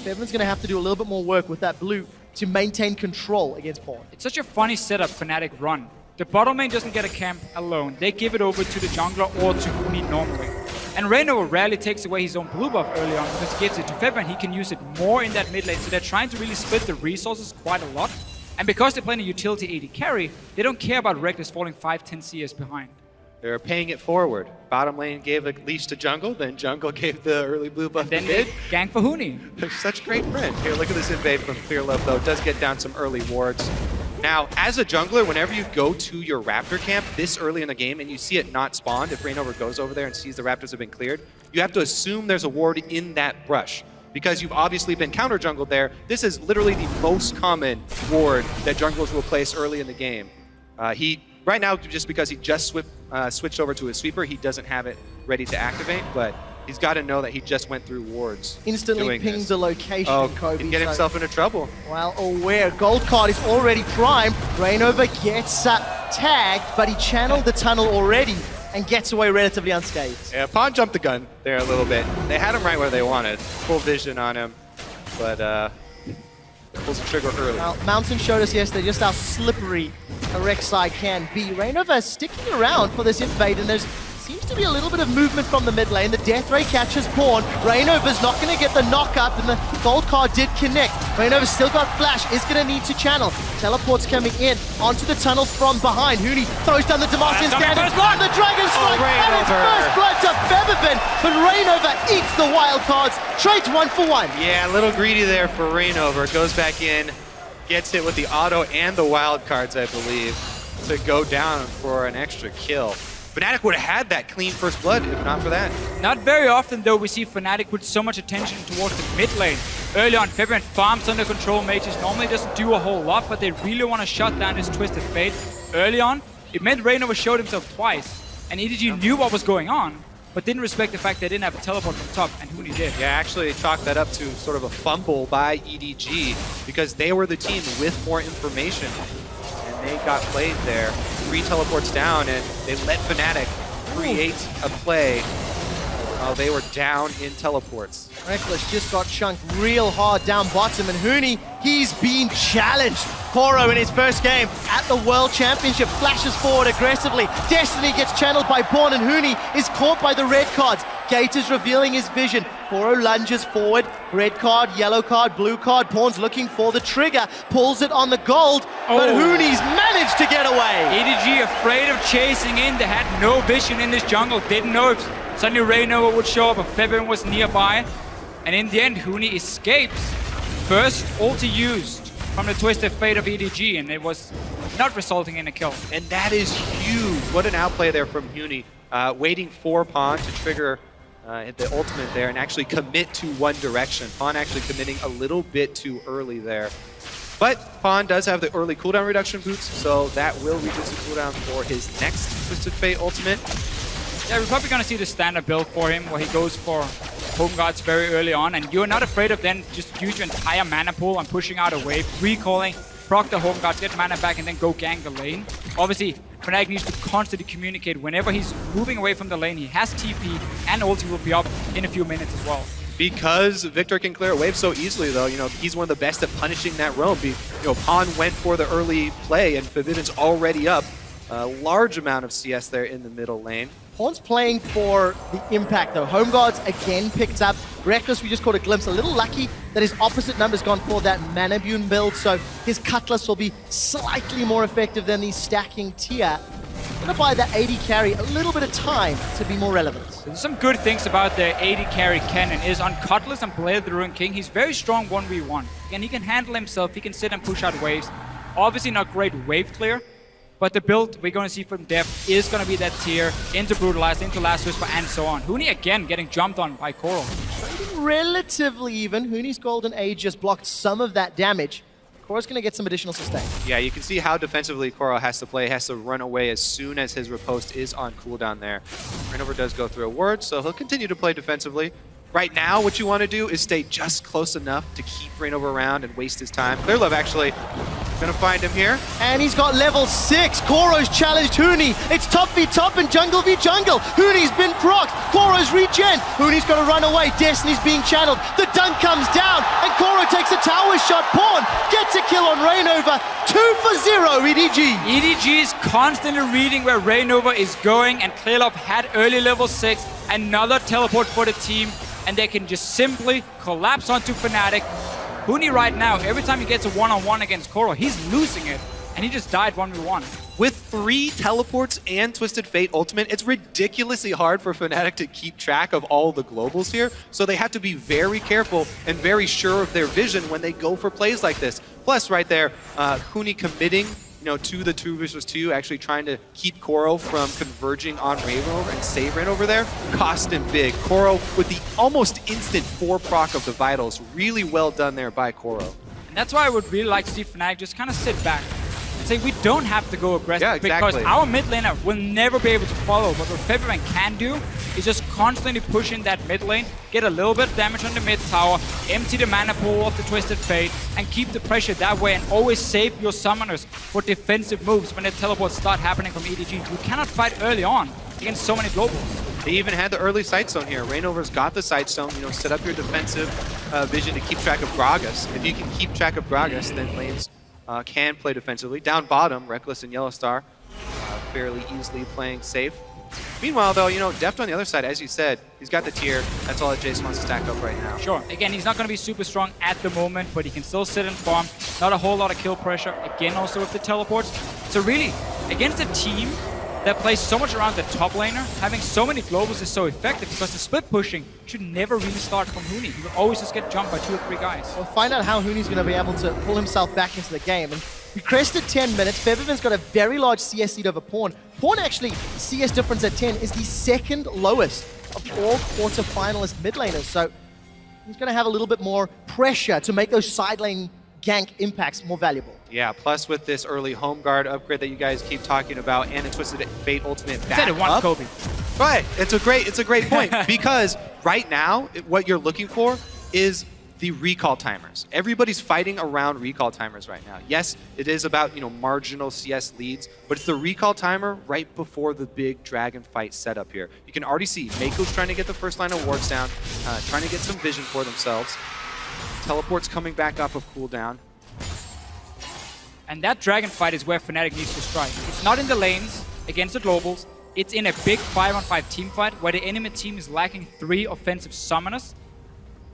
Feathervin's going to have to do a little bit more work with that blue to maintain control against Pawn. It's such a funny setup Fnatic run. The bottom lane doesn't get a camp alone. They give it over to the jungler or to Huni normally. And Reignover rarely takes away his own blue buff early on because he gives it to Feathervin. He can use it more in that mid lane. So they're trying to really split the resources quite a lot. And because they're playing a utility AD carry, they don't care about Reckless falling 5-10 CS behind. They're paying it forward. Bottom lane gave a leash to jungle, then jungle gave the early blue buff Then to they mid. gank for Huni. They're such great friends. Here, look at this invade from Fearlove, though. Does get down some early wards. Now, as a jungler, whenever you go to your Raptor camp this early in the game and you see it not spawned, if Reignover goes over there and sees the Raptors have been cleared, you have to assume there's a ward in that brush. Because you've obviously been counter jungled there, this is literally the most common ward that junglers will place early in the game. Right now, just because he just switched over to his sweeper, he doesn't have it ready to activate, but he's got to know that he just went through wards. Instantly pinged the location, Kobe. He'd get himself into trouble. Well aware. Gold card is already primed. Reignover gets tagged, but he channeled the tunnel already and gets away relatively unscathed. Yeah, Pawn jumped the gun there a little bit. They had him right where they wanted. Full vision on him, but pulls the trigger early. Well, Mountain showed us yesterday just how slippery a Rek'Sai can be. Reignover sticking around for this invade, and there's seems to be a little bit of movement from the mid lane. The Death Ray catches Pawn. Reignover's not going to get the knock up, and the gold card did connect. Reignover's still got flash, is going to need to channel. Teleport's coming in onto the tunnel from behind. Huni throws down the Demacian standard, and the Dragon Strike, and it's first blood to Feathervin, but Reignover eats the wild cards, trades 1 for 1. Yeah, a little greedy there for Reignover. Goes back in, gets hit with the auto and the wild cards, I believe, to go down for an extra kill. Fnatic would have had that clean first blood if not for that. Not very often, though, we see Fnatic put so much attention towards the mid lane. Early on, Feathervin farms under control mages. Normally doesn't do a whole lot, but they really want to shut down this Twisted Fate. Early on, it meant Reignover showed himself twice, and EDG knew what was going on, but didn't respect the fact they didn't have a teleport from top, and Huni did. Yeah, actually chalked that up to sort of a fumble by EDG because they were the team with more information. And they got played there. 3 teleports down, and they let Fnatic create a play while they were down in teleports. Reckless just got chunked real hard down bottom, and Huni, he's been challenged. Koro in his first game at the World Championship flashes forward aggressively. Destiny gets channeled by Pawn, and Huni is caught by the red cards. Gate is revealing his vision. Koro lunges forward. Red card, yellow card, blue card. Pawn's looking for the trigger. Pulls it on the gold, but Huni's managed to get away. EDG afraid of chasing in. They had no vision in this jungle. Didn't know if suddenly Reignover would show up, but Feathervin was nearby. And in the end, Huni escapes. First ulti used from the Twisted Fate of EDG, and it was not resulting in a kill. And that is huge. What an outplay there from Huni. Waiting for Pawn to trigger the ultimate there and actually commit to one direction. Pawn actually committing a little bit too early there. But Pawn does have the early cooldown reduction boots, so that will reduce the cooldown for his next Twisted Fate ultimate. Yeah, we're probably going to see the standard build for him, where he goes for Home Guards very early on, and you're not afraid of then just use your entire mana pool and pushing out a wave, recalling, proc the Home Guards, get mana back, and then go gank the lane. Obviously, Fnatic needs to constantly communicate. Whenever he's moving away from the lane, he has TP, and ulti will be up in a few minutes as well. Because Victor can clear a wave so easily, though, he's one of the best at punishing that roam. Pawn went for the early play, and Forbidden's already up. A large amount of CS there in the middle lane. Pawn's playing for the impact, though. Home Guards again picked up. Reckless, we just caught a glimpse. A little lucky that his opposite number's gone for that Manabune build, so his Cutlass will be slightly more effective than the stacking tier. Gonna buy that AD carry a little bit of time to be more relevant. There's some good things about the AD carry Kennen is on Cutlass and Blade of the Ruined King. He's very strong 1v1. And he can handle himself, he can sit and push out waves. Obviously not great wave clear, But the build we're going to see from Deft is going to be that tier into Brutalize, into Last Whisper, and so on. Huni again getting jumped on by Coral. Relatively even. Huni's Golden Age just blocked some of that damage. Cora's going to get some additional sustain. Yeah, you can see how defensively Koro has to play. He has to run away as soon as his riposte is on cooldown there. Rainover does go through a ward, so he'll continue to play defensively. Right now, what you want to do is stay just close enough to keep Rainover around and waste his time. Clearlove actually gonna find him here. And he's got level 6. Koro's challenged Huni. It's top v top and jungle v jungle. Huni's been procced. Koro's regen. Huni's got to run away. Destiny's being channeled. The dunk comes down and Koro takes a tower shot. Pawn gets a kill on Rainover. 2 for 0, EDG. EDG is constantly reading where Rainover is going, and Clearlove had early level 6. Another teleport for the team, and they can just simply collapse onto Fnatic. Huni right now, every time he gets a one-on-one against Koro, he's losing it, and he just died 1v1. With 3 teleports and Twisted Fate ultimate, it's ridiculously hard for Fnatic to keep track of all the globals here, so they have to be very careful and very sure of their vision when they go for plays like this. Plus, right there, Huni committing to the 2 versus 2, actually trying to keep Koro from converging on Rainover and save Rainover there, cost him big. Koro with the almost instant 4 proc of the Vitals. Really well done there by Koro. And that's why I would really like to see Fnatic just kind of sit back and say we don't have to go aggressive, Yeah, exactly. because our mid laner will never be able to follow. But what Febiven can do is just constantly push in that mid lane, get a little bit of damage on the mid tower, empty the mana pool of the Twisted Fate, and keep the pressure that way, and always save your summoners for defensive moves when the teleports start happening from EDG. You cannot fight early on against so many globals. They even had the early sight zone here. Rainover's got the sight zone, set up your defensive vision to keep track of Gragas. If you can keep track of Gragas, then lanes can play defensively. Down bottom, Reckless and Yellowstar fairly easily playing safe. Meanwhile, though, Deft on the other side, as you said, he's got the tier. That's all that Jace wants to stack up right now. Sure. Again, he's not going to be super strong at the moment, but he can still sit and farm. Not a whole lot of kill pressure. Again, also with the teleports. So really, against a team that plays so much around the top laner, having so many globals is so effective, because the split pushing should never really start from Huni. He will always just get jumped by 2 or 3 guys. We'll find out how Huni's going to be able to pull himself back into the game. And we crested 10 minutes. Febiven's got a very large CS lead over Pawn. Pawn actually, CS difference at 10 is the 2nd lowest of all quarter-finalist mid laners. So he's going to have a little bit more pressure to make those side lane gank impacts more valuable. Yeah, plus with this early home guard upgrade that you guys keep talking about, and a Twisted Fate ultimate back Said it once, up. Kobe. Right, it's a great point, because right now, what you're looking for is the recall timers. Everybody's fighting around recall timers right now. Yes, it is about, marginal CS leads, but it's the recall timer right before the big dragon fight setup here. You can already see Mako's trying to get the first line of wards down, trying to get some vision for themselves. Teleport's coming back up of cooldown. And that dragon fight is where Fnatic needs to strike. It's not in the lanes against the globals. It's in a big 5-on-5 team fight where the enemy team is lacking 3 offensive summoners.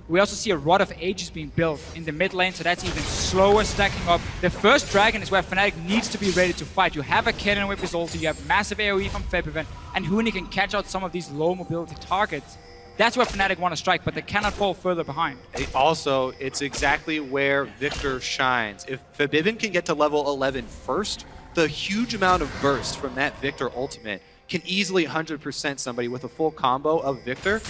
We also see a Rod of Ages being built in the mid lane, so that's even slower stacking up. The first dragon is where Fnatic needs to be ready to fight. You have a cannon with his ulti, you have massive AoE from Febiven, and Huni can catch out some of these low mobility targets. That's where Fnatic want to strike, but they cannot fall further behind. Also, it's exactly where Victor shines. If Febiven can get to level 11 first, the huge amount of burst from that Victor ultimate can easily 100% somebody with a full combo of Victor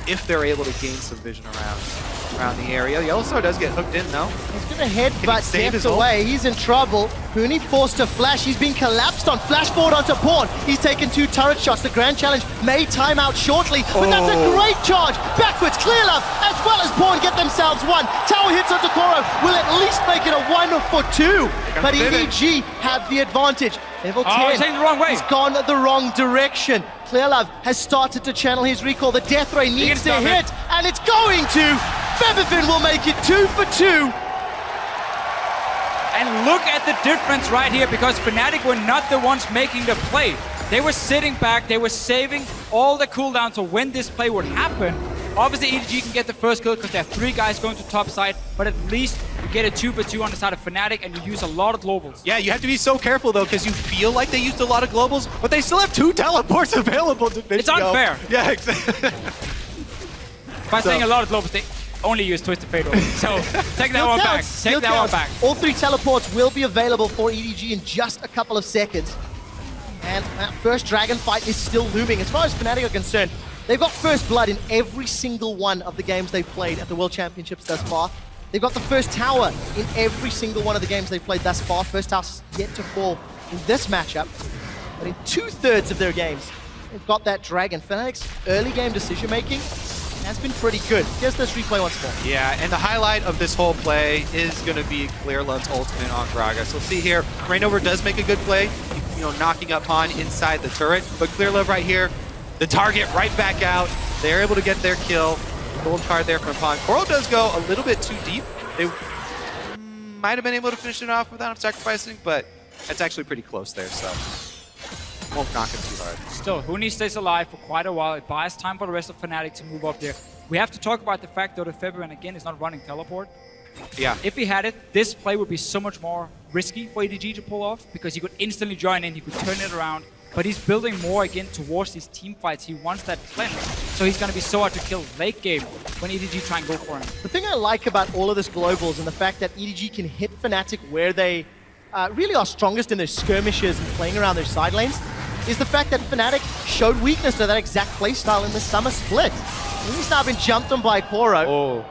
if they're able to gain some vision around the area. Yellowstar does get hooked in, though. He's going to headbutt Deft away. He's in trouble. Huni forced to flash. He's been collapsed on. Flash forward onto Pawn. He's taken 2 turret shots. The Grand Challenge may time out shortly, but that's a great charge. Backwards, Clearlove, as well as Pawn get themselves 1. Tower hits onto Koro. Will at least make it a 1 for 2. But EDG have the advantage. Level 10. He's taking the wrong way. He's gone the wrong direction. Clearlove has started to channel his recall. The Death Ray needs to hit, and it's going to. Febiven will make it 2 for 2. And look at the difference right here, because Fnatic were not the ones making the play. They were sitting back, they were saving all the cooldowns of when this play would happen. Obviously, EDG can get the first kill because there are 3 guys going to top side, but at least you get a 2 for 2 on the side of Fnatic, and you use a lot of globals. Yeah, you have to be so careful, though, because you feel like they used a lot of globals, but they still have 2 teleports available to finish. It's unfair. Yeah, exactly. By saying a lot of globals, they only use Twisted Fate. So take that one back. Take that one back. All 3 teleports will be available for EDG in just a couple of seconds. And that first dragon fight is still looming. As far as Fnatic are concerned, they've got first blood in every single one of the games they've played at the World Championships thus far. They've got the first tower in every single one of the games they've played thus far. First tower's yet to fall in this matchup. But in 2/3 of their games, they've got that dragon. Fnatic's early game decision making has been pretty good. Here's this replay once more. Yeah, and the highlight of this whole play is going to be Clearlove's ultimate on Gragas. So see here, Rainover does make a good play, you know, knocking up Han inside the turret, but Clearlove right here, the target right back out. They're able to get their kill. Gold card there from Han. Coral does go a little bit too deep. They might have been able to finish it off without him sacrificing, but it's actually pretty close there, so won't knock him too hard. Still, Huni stays alive for quite a while. It buys time for the rest of Fnatic to move up there. We have to talk about the fact, though, that Febiven, again, is not running teleport. Yeah. If he had it, this play would be so much more risky for EDG to pull off because he could instantly join in, he could turn it around. But he's building more again towards these team fights. He wants that cleanse. So he's going to be so hard to kill late game when EDG try and go for him. The thing I like about all of this globals and the fact that EDG can hit Fnatic where they really are strongest in their skirmishes and playing around their side lanes is the fact that Fnatic showed weakness to that exact playstyle in the summer split. He's now been jumped on by Koro. Oh,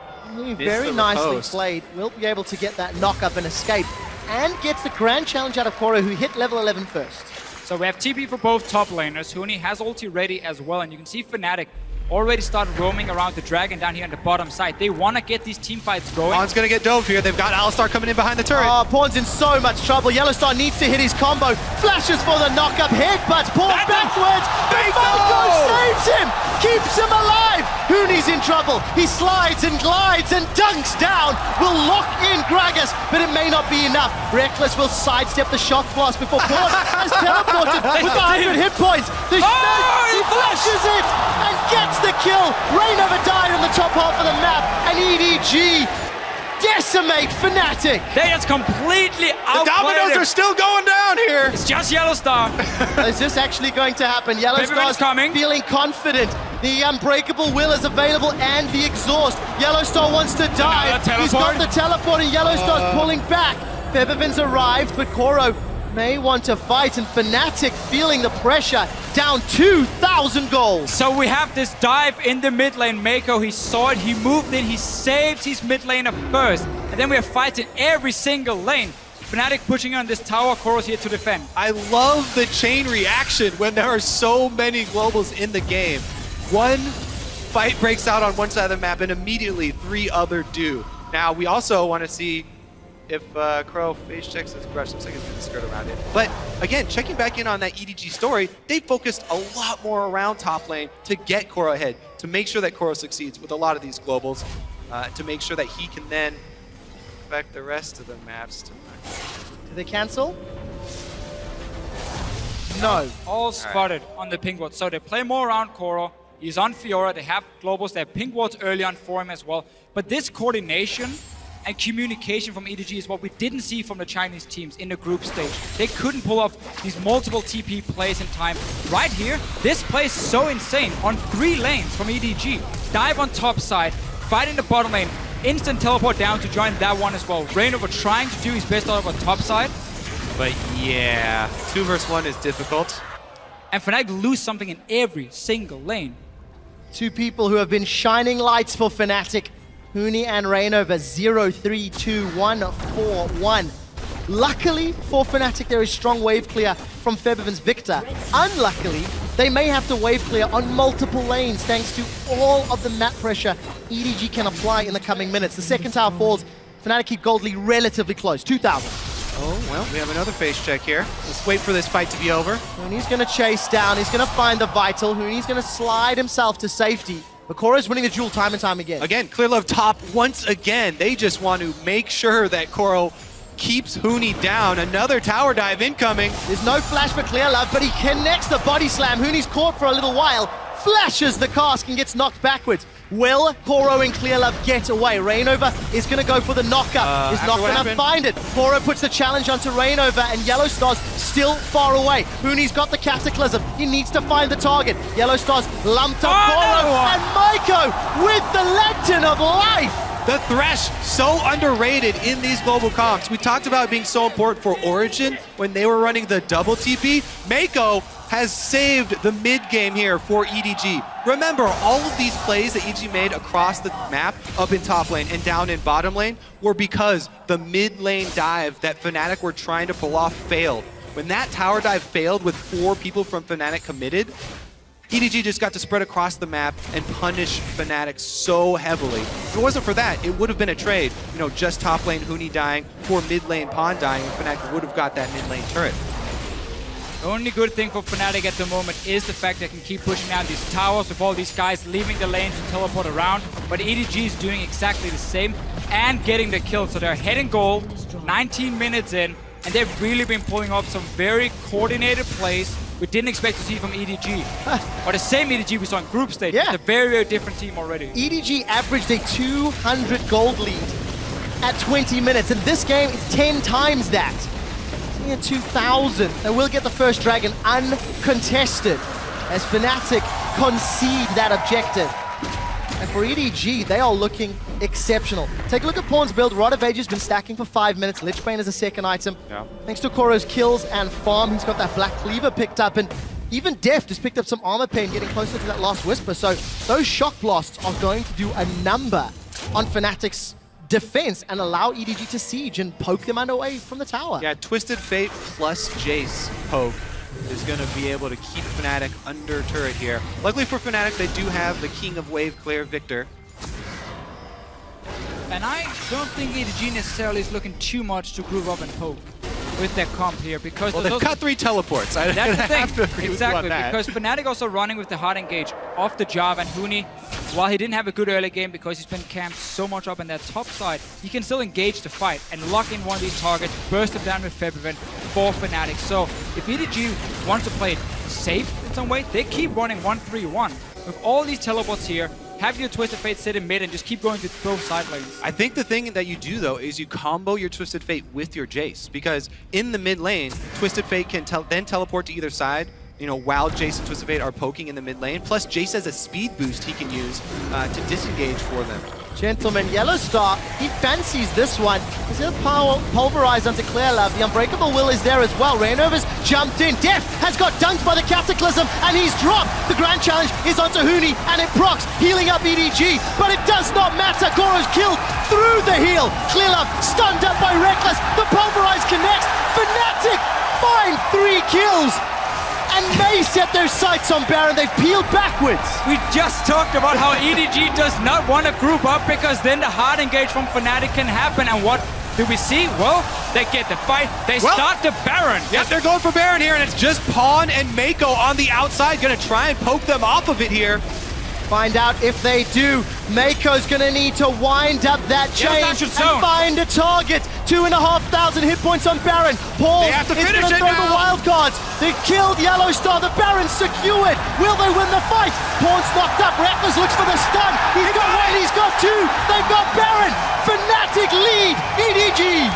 very nicely played. Will be able to get that knock up and escape. And gets the grand challenge out of Koro, who hit level 11 first. So we have TP for both top laners. Huni has ulti ready as well, and you can see Fnatic already started roaming around the dragon down here on the bottom side. They want to get these team fights going. Pawn's going to get dove here. They've got Alistar coming in behind the turret. Oh, Pawn's in so much trouble. Yellowstar needs to hit his combo. Flashes for the knock-up hit, but Pawn backwards. Mako saves him, keeps him alive. Huni's in trouble. He slides and glides and dunks down. Will lock in Gragas, but it may not be enough. Reckless will sidestep the shock blast before Pawn has teleported with 100 hit points. He flashes it and gets the kill. Rainover died on the top half of the map, and EDG decimate Fnatic. They just completely outplayed The dominoes are still going down here. It's just Yellowstar. Is this actually going to happen? Yellowstar's feeling confident. The Unbreakable Will is available and the Exhaust. Yellowstar wants to dive. He's got the teleport and Yellowstar's pulling back. Febiven's arrived, but Koro may want to fight, and Fnatic feeling the pressure, down 2,000 goals. So we have this dive in the mid lane. Mako, he saw it, he moved in, he saves his mid laner first. And then we have fights in every single lane. Fnatic pushing on this tower, Koro's here to defend. I love the chain reaction when there are so many globals in the game. One fight breaks out on one side of the map and immediately 3 other do. Now we also want to see if Crow face checks his brush. Looks like he's going to skirt around it. But again, checking back in on that EDG story, they focused a lot more around top lane to get Koro ahead, to make sure that Koro succeeds with a lot of these globals, to make sure that he can then affect the rest of the maps. Do they cancel? No. All spotted on the pink ward. So they play more around Koro. He's on Fiora. They have globals. They have pink wards early on for him as well. But this coordination and communication from EDG is what we didn't see from the Chinese teams in the group stage. They couldn't pull off these multiple TP plays in time. Right here, this play is so insane. On 3 lanes from EDG. Dive on top side, fight in the bottom lane, instant teleport down to join that one as well. Rainover trying to do his best out of a top side. But yeah, 2 versus 1 is difficult. And Fnatic lose something in every single lane. 2 people who have been shining lights for Fnatic. Huni and Rainover, 0-3-2-1-4-1. Luckily for Fnatic, there is strong wave clear from Febiven's Victor. Unluckily, they may have to wave clear on multiple lanes thanks to all of the map pressure EDG can apply in the coming minutes. The second tower falls. Fnatic keep Gold League relatively close, 2,000. Oh, well, we have another face check here. Let's wait for this fight to be over. Huni's going to chase down. He's going to find the Vital. Huni's going to slide himself to safety. But Koro's winning the duel time and time again. Again, Clearlove top once again. They just want to make sure that Koro keeps Huni down. Another tower dive incoming. There's no flash for Clearlove, but he connects the body slam. Huni's caught for a little while, flashes the cask and gets knocked backwards. Will Koro and Clearlove get away? Rainover is going to go for the knockup. He's not going to find it. Koro puts the challenge onto Rainover, and Yellow Star's still far away. Huni's got the Cataclysm. He needs to find the target. Yellow Star's lumped up Koro, and Maiko with the Lantern of Life. The Thresh, so underrated in these global comps. We talked about it being so important for Origin when they were running the double TP. Maiko has saved the mid game here for EDG. Remember, all of these plays that EDG made across the map, up in top lane and down in bottom lane, were because the mid lane dive that Fnatic were trying to pull off failed. When that tower dive failed with 4 people from Fnatic committed, EDG just got to spread across the map and punish Fnatic so heavily. If it wasn't for that, it would have been a trade. You know, just top lane Huni dying, for mid lane Pawn dying, and Fnatic would have got that mid lane turret. The only good thing for Fnatic at the moment is the fact they can keep pushing out these towers with all these guys leaving the lanes to teleport around. But EDG is doing exactly the same and getting the kill. So they're ahead in goal, 19 minutes in, and they've really been pulling off some very coordinated plays we didn't expect to see from EDG. Or the same EDG we saw in group stage. Yeah. It's a very, very different team already. EDG averaged a 200 gold lead at 20 minutes, and this game is 10 times that. Sitting at 2,000. They will get the first dragon uncontested as Fnatic concede that objective. And for EDG, they are looking exceptional. Take a look at Pawn's build. Rod of Age has been stacking for 5 minutes. Lichbane is a second item. Yeah. Thanks to Koro's kills and farm, he's got that Black Cleaver picked up, and even Deft has picked up some armor pain, getting closer to that last Whisper. So those shock blasts are going to do a number on Fnatic's defense and allow EDG to siege and poke them away from the tower. Yeah, Twisted Fate plus Jace poke is going to be able to keep Fnatic under turret here. Luckily for Fnatic, they do have the King of Wave Clear Victor. And I don't think EDG necessarily is looking too much to group up and poke with their comp here, because Well, they've cut 3 teleports. that's the have to thing. agree Exactly, with you on that. because Fnatic also running with the hard engage off the Java, and Huni, while he didn't have a good early game because he's been camped so much up in that top side, he can still engage the fight and lock in one of these targets, burst them down with February for Fnatic. So if EDG wants to play it safe in some way, they keep running 1-3-1. With all these teleports here, have your Twisted Fate sit in mid and just keep going to both side lanes. I think the thing that you do, though, is you combo your Twisted Fate with your Jace, because in the mid lane, Twisted Fate can then teleport to either side, you know, while Jace and Twisted Fate are poking in the mid lane. Plus, Jace has a speed boost he can use to disengage for them. Gentlemen, Yellow Star, he fancies this one. He's going to pulverize onto Clearlove. The Unbreakable Will is there as well. Rainover's jumped in. Deft has got dunked by the Cataclysm, and he's dropped. The Grand Challenge is onto Huni, and it procs, healing up EDG. But it does not matter. Goro's killed through the heal. Clearlove stunned up by Reckless. The pulverize connects. Fnatic find 3 kills. And may set their sights on Baron. They've peeled backwards. We just talked about how EDG does not want to group up, because then the hard engage from Fnatic can happen. And what do we see? Well, they get the fight. They start the Baron. Yes, they're going for Baron here, and it's just Pawn and Maiko on the outside, going to try and poke them off of it here. Find out if they do. Maiko's gonna need to wind up that chain and find a target. 2,500 hit points on Baron. Paul is gonna throw the wild cards. They killed Yellow Star. The Baron's secured. Will they win the fight? Pawn's knocked up. Reckless looks for the stun. He's got 1, he's got 2. They've got Baron. Fnatic lead EDG.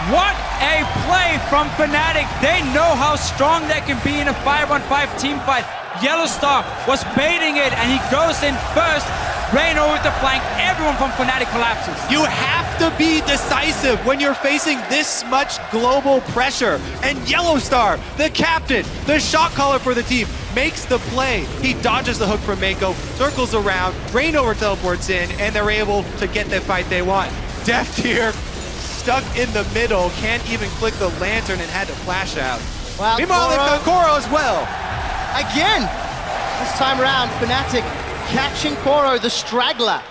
What a play from Fnatic. They know how strong they can be in a 5-on-5 team fight. Yellow Star was baiting it, and he goes in first. Raino with the flank. Everyone from Fnatic collapses. You have to be decisive when you're facing this much global pressure. And Yellow Star, the captain, the shot caller for the team, makes the play. He dodges the hook from Maiko, circles around, Raino teleports in, and they're able to get the fight they want. Deft here, stuck in the middle, can't even click the lantern and had to flash out. Well, meanwhile, they've got Koro as well. Again, this time around, Fnatic catching Koro, the straggler.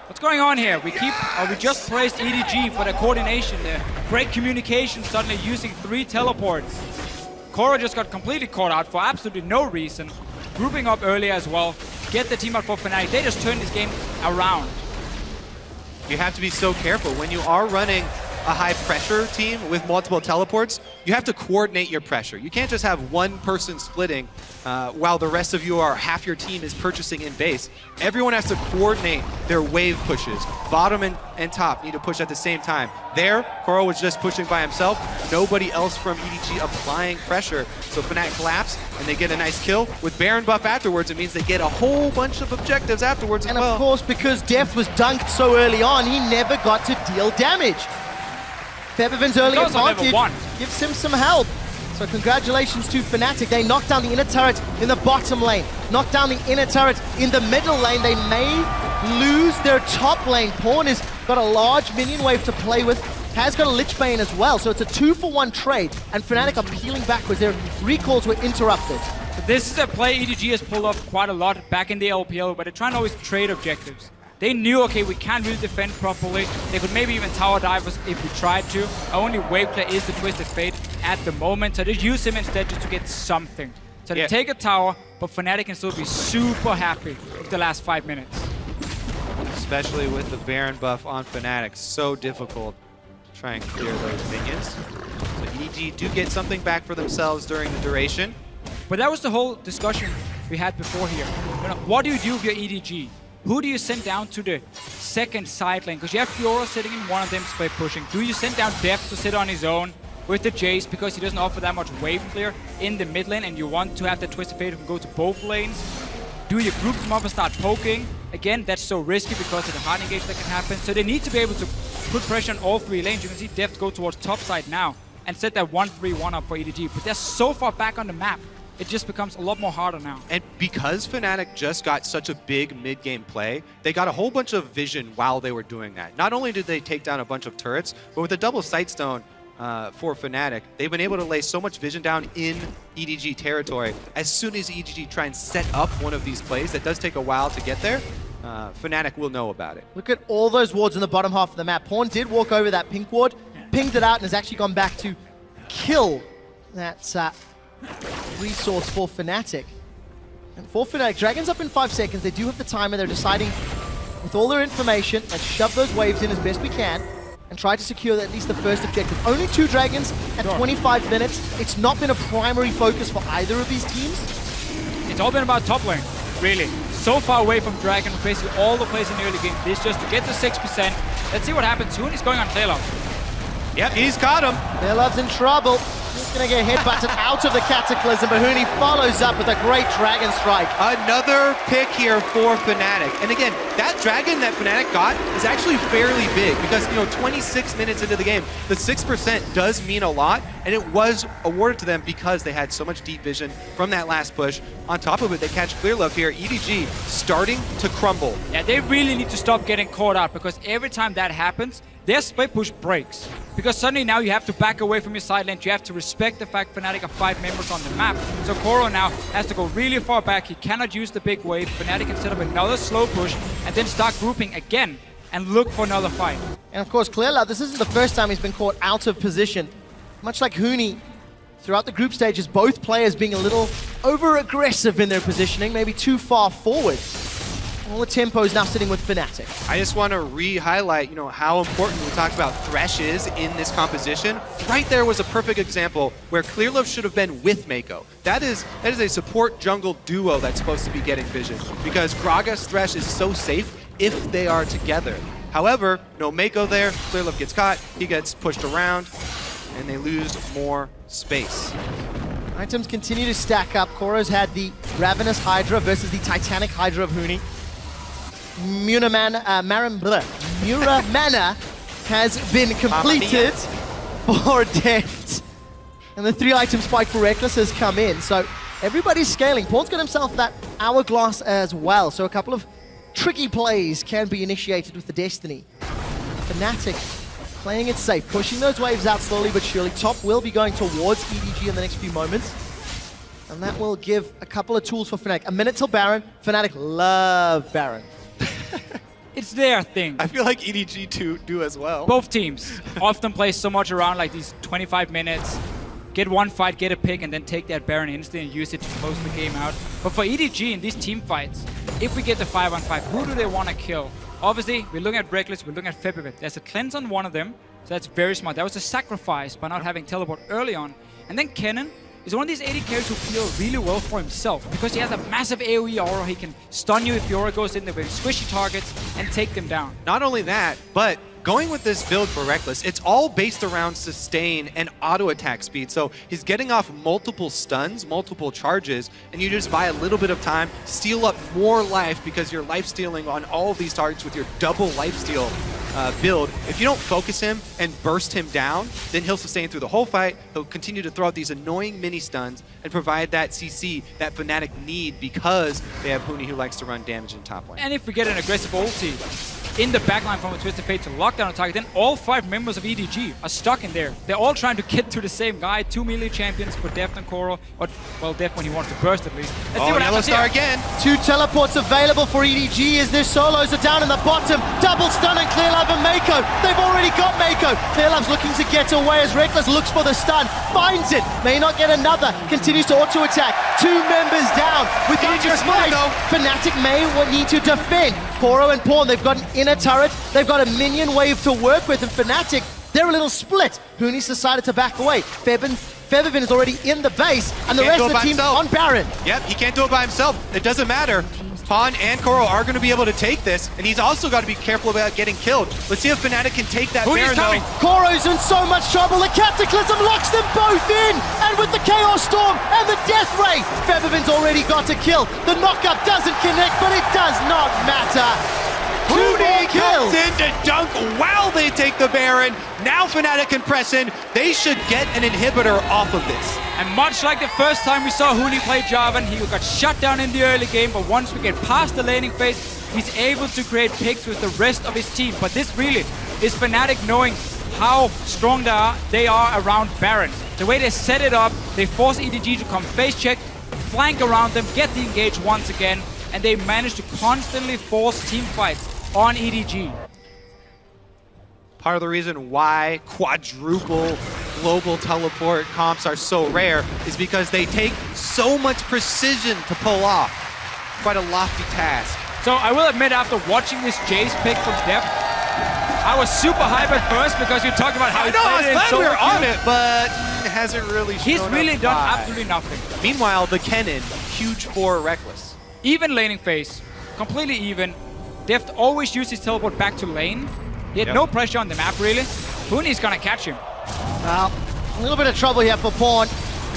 What's going on here? We just praised EDG for the coordination there. Great communication, suddenly using 3 teleports. Koro just got completely caught out for absolutely no reason. Grouping up earlier as well. Get the team out for Fnatic. They just turned this game around. You have to be so careful when you are running a high pressure team with multiple teleports, you have to coordinate your pressure. You can't just have one person splitting while the rest of you are, half your team is purchasing in base. Everyone has to coordinate their wave pushes. Bottom and top need to push at the same time. There, Koro was just pushing by himself. Nobody else from EDG applying pressure. So Fnatic collapse and they get a nice kill. With Baron buff afterwards, it means they get a whole bunch of objectives afterwards as well. And of course, because Deft was dunked so early on, he never got to deal damage. Febiven's early advantage gives him some help. So congratulations to Fnatic. They knocked down the inner turret in the bottom lane, knocked down the inner turret in the middle lane. They may lose their top lane. Pawn has got a large minion wave to play with, has got a Lich Bane as well, so it's a 2-for-1 trade, and Fnatic are peeling backwards. Their recalls were interrupted. This is a play EDG has pulled off quite a lot back in the LPL, but they're trying to always trade objectives. They knew, okay, we can't really defend properly. They could maybe even tower dive us if we tried to. Our only wave play is the Twisted Fate at the moment, so they use him instead just to get something. So they take a tower, but Fnatic can still be super happy with the last 5 minutes. Especially with the Baron buff on Fnatic. So difficult to try and clear those minions. So EDG do get something back for themselves during the duration. But that was the whole discussion we had before here. You know, what do you do with your EDG? Who do you send down to the second side lane? Because you have Fiora sitting in one of them split pushing. Do you send down Deft to sit on his own with the Jace because he doesn't offer that much wave clear in the mid lane and you want to have the Twisted Fate who can go to both lanes? Do you group them up and start poking? Again, that's so risky because of the hard engage that can happen. So they need to be able to put pressure on all 3 lanes. You can see Deft go towards top side now and set that 1-3-1 up for EDG. But they're so far back on the map. It just becomes a lot more harder now. And because Fnatic just got such a big mid-game play, they got a whole bunch of vision while they were doing that. Not only did they take down a bunch of turrets, but with a double Sightstone for Fnatic, they've been able to lay so much vision down in EDG territory. As soon as EDG try and set up one of these plays, that does take a while to get there, Fnatic will know about it. Look at all those wards in the bottom half of the map. Pawn did walk over that pink ward, pinged it out, and has actually gone back to kill that resource for Fnatic. And for Fnatic, Dragon's up in 5 seconds. They do have the timer. They're deciding with all their information, let's shove those waves in as best we can and try to secure at least the first objective. Only 2 Dragons at 25 minutes. It's not been a primary focus for either of these teams. It's all been about top lane, really. So far away from Dragon, basically all the plays in the early game. This just to get to 6%. Let's see what happens. Hooney's going on Taylor. Yep, he's caught him. Bailove's in trouble. He's going to get headbutted out of the Cataclysm, but Hooney follows up with a great Dragon Strike. Another pick here for Fnatic. And again, that Dragon that Fnatic got is actually fairly big because, you know, 26 minutes into the game, the 6% does mean a lot, and it was awarded to them because they had so much deep vision from that last push. On top of it, they catch Clear Love here. EDG starting to crumble. Yeah, they really need to stop getting caught out because every time that happens, their split push breaks. Because suddenly now you have to back away from your side lane. You have to respect the fact Fnatic are 5 members on the map. So Koro now has to go really far back. He cannot use the big wave. Fnatic can set up another slow push and then start grouping again and look for another fight. And of course, Clear Love, this isn't the first time he's been caught out of position. Much like Hooney, throughout the group stages, both players being a little over-aggressive in their positioning, maybe too far forward. All the tempo is now sitting with Fnatic. I just want to re-highlight, you know, how important we talked about Thresh is in this composition. Right there was a perfect example where Clearlove should have been with Mako. That is a support jungle duo that's supposed to be getting vision because Gragas Thresh is so safe if they are together. However, no Mako there, Clearlove gets caught, he gets pushed around, and they lose more space. Items continue to stack up. Koro's had the Ravenous Hydra versus the Titanic Hydra of Hooney. Muramana has been completed for Deft. And the 3-item spike for Reckless has come in. So everybody's scaling. Pawn's got himself that Hourglass as well. So a couple of tricky plays can be initiated with the Destiny. Fnatic playing it safe, pushing those waves out slowly but surely. Top will be going towards EDG in the next few moments. And that will give a couple of tools for Fnatic. A minute till Baron. Fnatic love Baron. It's their thing. I feel like EDG do as well. Both teams often play so much around like these 25 minutes, get one fight, get a pick, and then take that Baron instant and use it to close the game out. But for EDG in these team fights, if we get the 5-on-5, who do they want to kill? Obviously, we're looking at Reckless, we're looking at Febiven. There's a cleanse on one of them, So that's very smart. That was a sacrifice by not having teleport early on. And then Kennen is one of these AD carries who play really well for himself because he has a massive AoE aura. He can stun you if your aura goes in there with squishy targets and take them down. Not only that, but going with this build for Reckless, it's all based around sustain and auto attack speed. So he's getting off multiple stuns, multiple charges, and you just buy a little bit of time, steal up more life because you're life stealing on all of these targets with your double life steal build. If you don't focus him and burst him down, then he'll sustain through the whole fight. He'll continue to throw out these annoying mini stuns and provide that CC that Fnatic need because they have Huni who likes to run damage in top lane. And if we get an aggressive ulti in the backline from a Twisted Fate to lock down a target, then all 5 members of EDG are stuck in there. They're all trying to get to the same guy. 2 melee champions for Deft and Koro. Or, well, Deft when he wants to burst at least. Let's see what Yellow happens Star here. again. 2 teleports available for EDG as their solos are down in the bottom. Double stun and Clearlove and Mako. They've already got Mako. Clearlove's looking to get away as Reckless looks for the stun. Finds it. May not get another. Continues to auto-attack. 2 members down. With EDG Hunter's smart Blade, though. Fnatic may need to defend. Koro and Pawn, they've got an inner turret. They've got a minion wave to work with. And Fnatic, they're a little split. Huni's decided to back away. Feathervin is already in the base. And the Can't rest do of it the by team himself. on Baron. Yep, he can't do it by himself. It doesn't matter. Pawn and Koro are going to be able to take this, and he's also got to be careful about getting killed. Let's see if Fnatic can take that Huni's Baron, coming. though. Koro's in so much trouble. The Cataclysm locks them both in. And with the Chaos Storm and the Death Ray, Feathervin's already got a kill. The knockup doesn't connect, but it does not matter. 2 more Huni kills. comes in to dunk while they take the Baron. Now Fnatic can press in. They should get an inhibitor off of this. And much like the first time we saw Huni play Jarvan, he got shut down in the early game, but once we get past the laning phase, he's able to create picks with the rest of his team. But this really is Fnatic knowing how strong they are around Baron. The way they set it up, they force EDG to come face check, flank around them, get the engage once again, and they manage to constantly force team fights on EDG. Part of the reason why quadruple global teleport comps are so rare is because they take so much precision to pull off. Quite a lofty task. So I will admit, after watching this Jace pick from Deft, I was super hyped at first because you talked about how he played it in glad we solo were on queue. it, but it hasn't really shown He's really up done why. absolutely nothing. Meanwhile, the Kennen, huge for Reckless. Even laning phase, completely even. Deft always used his teleport back to lane. He had no pressure on the map really. Huni's gonna catch him. Well, a little bit of trouble here for Pawn.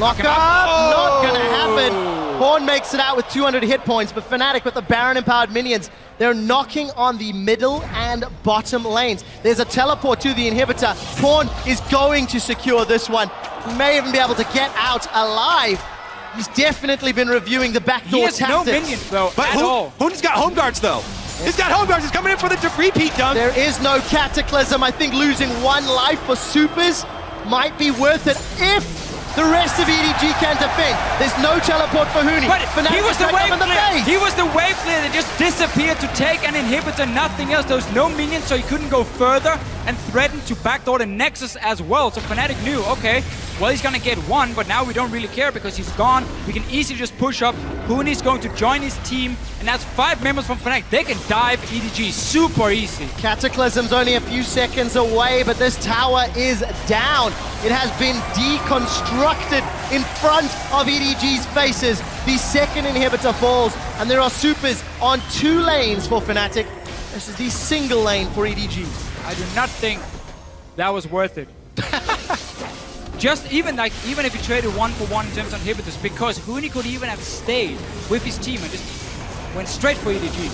Lock up, Oh! not gonna happen. Pawn makes it out with 200 hit points, but Fnatic with the Baron-empowered minions, they're knocking on the middle and bottom lanes. There's a teleport to the inhibitor. Pawn is going to secure this one. He may even be able to get out alive. He's definitely been reviewing the He backdoor has no tactics. minions though, But at all. Huni's got home guards, though. He's got home guards. He's coming in for the repeat dunk. There is no Cataclysm. I think losing 1 life for supers might be worth it if the rest of EDG can defend. There's no teleport for Huni. But Fnatic he was the back up wave in the player. base. He was the wave player that just disappeared to take an inhibitor, nothing else. There was no minions, so he couldn't go further and threatened to backdoor the Nexus as well. So Fnatic knew, okay, well, he's gonna get 1, but now we don't really care because he's gone. We can easily just push up. Huni's going to join his team, and that's 5 members from Fnatic. They can dive EDG super easy. Cataclysm's only a few seconds away, but this tower is down. It has been deconstructed in front of EDG's faces. The second inhibitor falls, and there are supers on 2 lanes for Fnatic. This is the single lane for EDG. I do not think that was worth it. Just even if he traded 1 for 1 in terms of inhibitors, because Huni could even have stayed with his team and just went straight for EDG.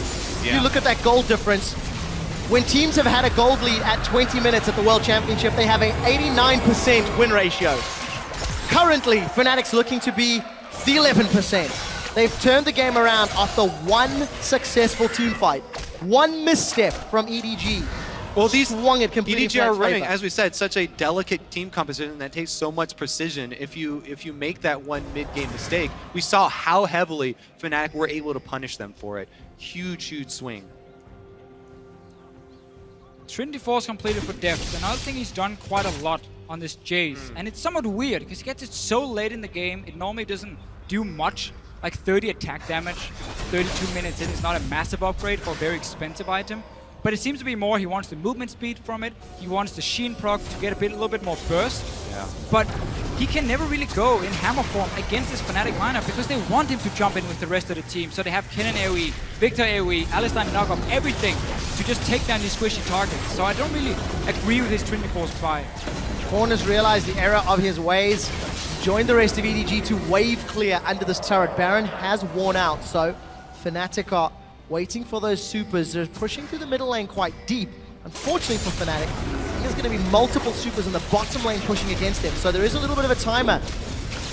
If you look at that gold difference, when teams have had a gold lead at 20 minutes at the World Championship, they have an 89% win ratio. Currently, Fnatic's looking to be the 11%. They've turned the game around after 1 successful team fight. 1 misstep from EDG. Well, these swung it completely EDG are Fnatic's running, favor. as we said, such a delicate team composition that takes so much precision. If you make that 1 mid-game mistake, we saw how heavily Fnatic were able to punish them for it. Huge swing. Trinity Force completed for Deft. Another thing he's done quite a lot on this Jace, and it's somewhat weird because he gets it so late in the game, it normally doesn't do much, like 30 attack damage, 32 minutes in. It's not a massive upgrade for a very expensive item. but it seems to be more he wants the movement speed from it. He wants the Sheen proc to get a little bit more burst. Yeah. But he can never really go in hammer form against this Fnatic lineup because they want him to jump in with the rest of the team. So they have Kennen AoE, Victor AoE, Alistar knock off everything to just take down these squishy targets. So I don't really agree with his Trinity Force buy. Korn has realized the error of his ways, joined the rest of EDG to wave clear under this turret. Baron has worn out, so Fnatic are waiting for those supers. They're pushing through the middle lane quite deep. Unfortunately for Fnatic, there's going to be multiple supers in the bottom lane pushing against them, so there is a little bit of a timer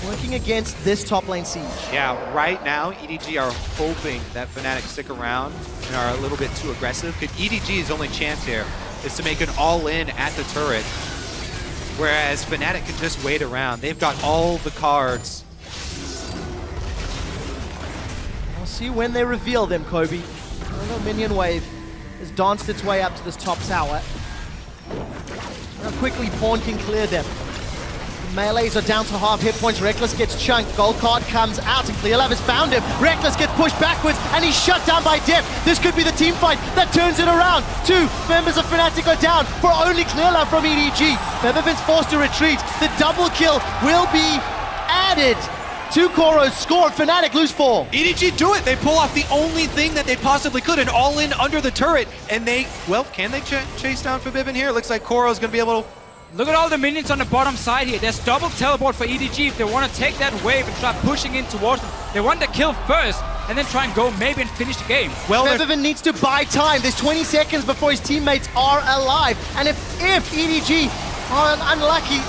working against this top lane siege. Yeah, right now, EDG are hoping that Fnatic stick around and are a little bit too aggressive. Because EDG's only chance here is to make an all-in at the turret, whereas Fnatic can just wait around. They've got all the cards. We'll see when they reveal them, Kobe. Another minion wave has danced its way up to this top tower. How quickly Pawn can clear them. The melees are down to half hit points. Rekkles gets chunked. Gold card comes out and Clearlove has found him. Rekkles gets pushed backwards and he's shut down by Def. This could be the team fight that turns it around. 2 members of Fnatic are down for only Clearlove from EDG. Featherfin's forced to retreat. The double kill will be added to Koro's score. Fnatic lose 4. EDG do it. They pull off the only thing that they possibly could, an all-in under the turret. And they, well, can they chase down Forbidden here? It looks like Koro's going to be able to... Look at all the minions on the bottom side here. There's double teleport for EDG if they want to take that wave and start pushing in towards them. They want the kill first and then try and go maybe and finish the game. Well, Featherfin needs to buy time. There's 20 seconds before his teammates are alive. And if EDG are unlucky,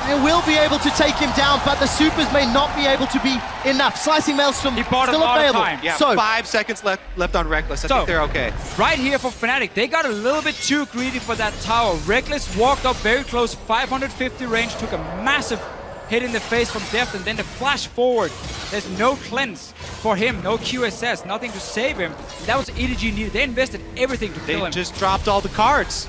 they will be able to take him down, but the supers may not be able to be enough. Slicing Maelstrom he bought still a lot available. of time. Yeah, so 5 seconds left on Rekkles. I think they're okay. Right here for Fnatic, they got a little bit too greedy for that tower. Rekkles walked up very close, 550 range, took a massive hit in the face from Deft, and then the flash forward. There's no cleanse for him, no QSS, nothing to save him. That was EDG needed. They invested everything to kill him. They just dropped all the cards.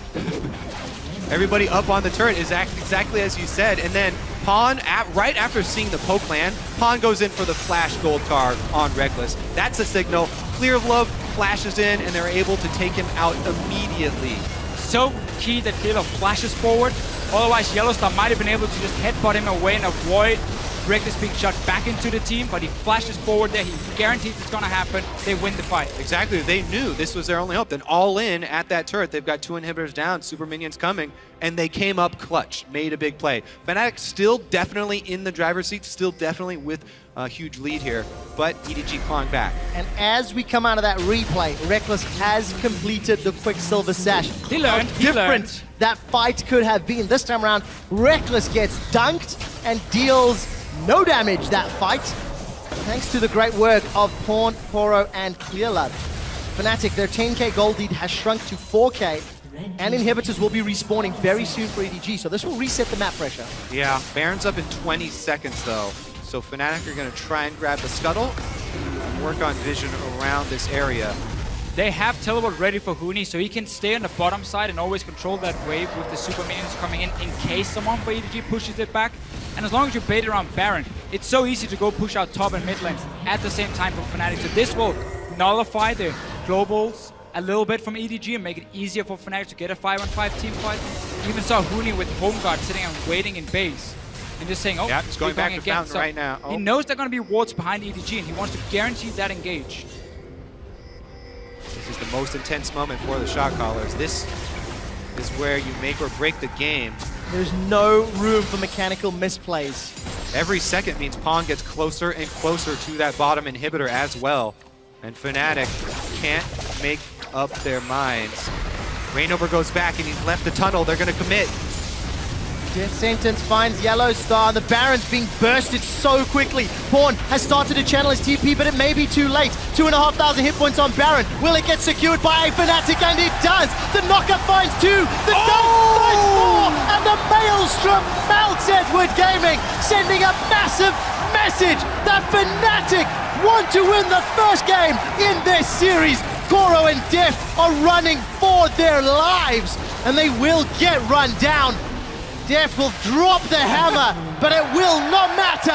Everybody up on the turret is exactly as you said, and then Pawn, right after seeing the poke land, Pawn goes in for the flash gold card on Rekkles. That's a signal. Clearlove flashes in, and they're able to take him out immediately. So key that Clearlove flashes forward. Otherwise, Yellowstar might have been able to just headbutt him away and avoid Rekkles being shot back into the team, but he flashes forward there. He guarantees it's going to happen. They win the fight. Exactly. They knew this was their only hope. Then all in at that turret. They've got 2 inhibitors down, super minions coming, and they came up clutch, made a big play. Fnatic still definitely in the driver's seat, still definitely with a huge lead here, but EDG clawing back. And as we come out of that replay, Rekkles has completed the Quicksilver Sash. He learned. How different that fight could have been. This time around, Rekkles gets dunked and deals no damage that fight, thanks to the great work of Pawn, Koro, and Clearlove. Fnatic, their 10k gold lead has shrunk to 4k, and inhibitors will be respawning very soon for EDG, so this will reset the map pressure. Yeah, Baron's up in 20 seconds though, so Fnatic are going to try and grab the scuttle and work on vision around this area. They have teleport ready for Huni, so he can stay on the bottom side and always control that wave with the super minions coming in case someone for EDG pushes it back. And as long as you bait around Baron, it's so easy to go push out top and mid lanes at the same time for Fnatic. So this will nullify the globals a little bit from EDG and make it easier for Fnatic to get a 5-on-5 team fight. Even saw Huni with Home Guard sitting and waiting in base and just saying, oh, yeah, it's going back to again. Fountain right now. Oh. He knows there are going to be wards behind EDG and he wants to guarantee that engage. This is the most intense moment for the shot callers. This is where you make or break the game. There's no room for mechanical misplays. Every second means Pawn gets closer and closer to that bottom inhibitor as well. And Fnatic can't make up their minds. Rainover goes back and he's left the tunnel. They're going to commit. Death Sentence finds Yellowstar, and the Baron's being bursted so quickly. Pawn has started to channel his TP, but it may be too late. 2,500 hit points on Baron. Will it get secured by Fnatic? And it does! The knockup finds 2, the dunk finds 4, and the Maelstrom melts Edward Gaming, sending a massive message that Fnatic want to win the first game in this series. Koro and Def are running for their lives, and they will get run down. Def will drop the hammer, but it will not matter.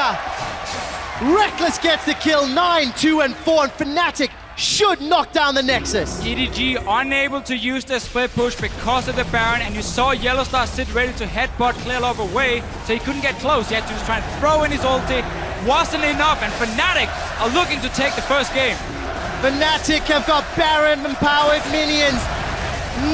Rekkles gets the kill, 9, 2, and 4, and Fnatic should knock down the Nexus. EDG unable to use their split push because of the Baron, and you saw Yellowstar sit ready to headbutt Clearlove away, so he couldn't get close. He had to just try and throw in his ulti. Wasn't enough, and Fnatic are looking to take the first game. Fnatic have got Baron-empowered minions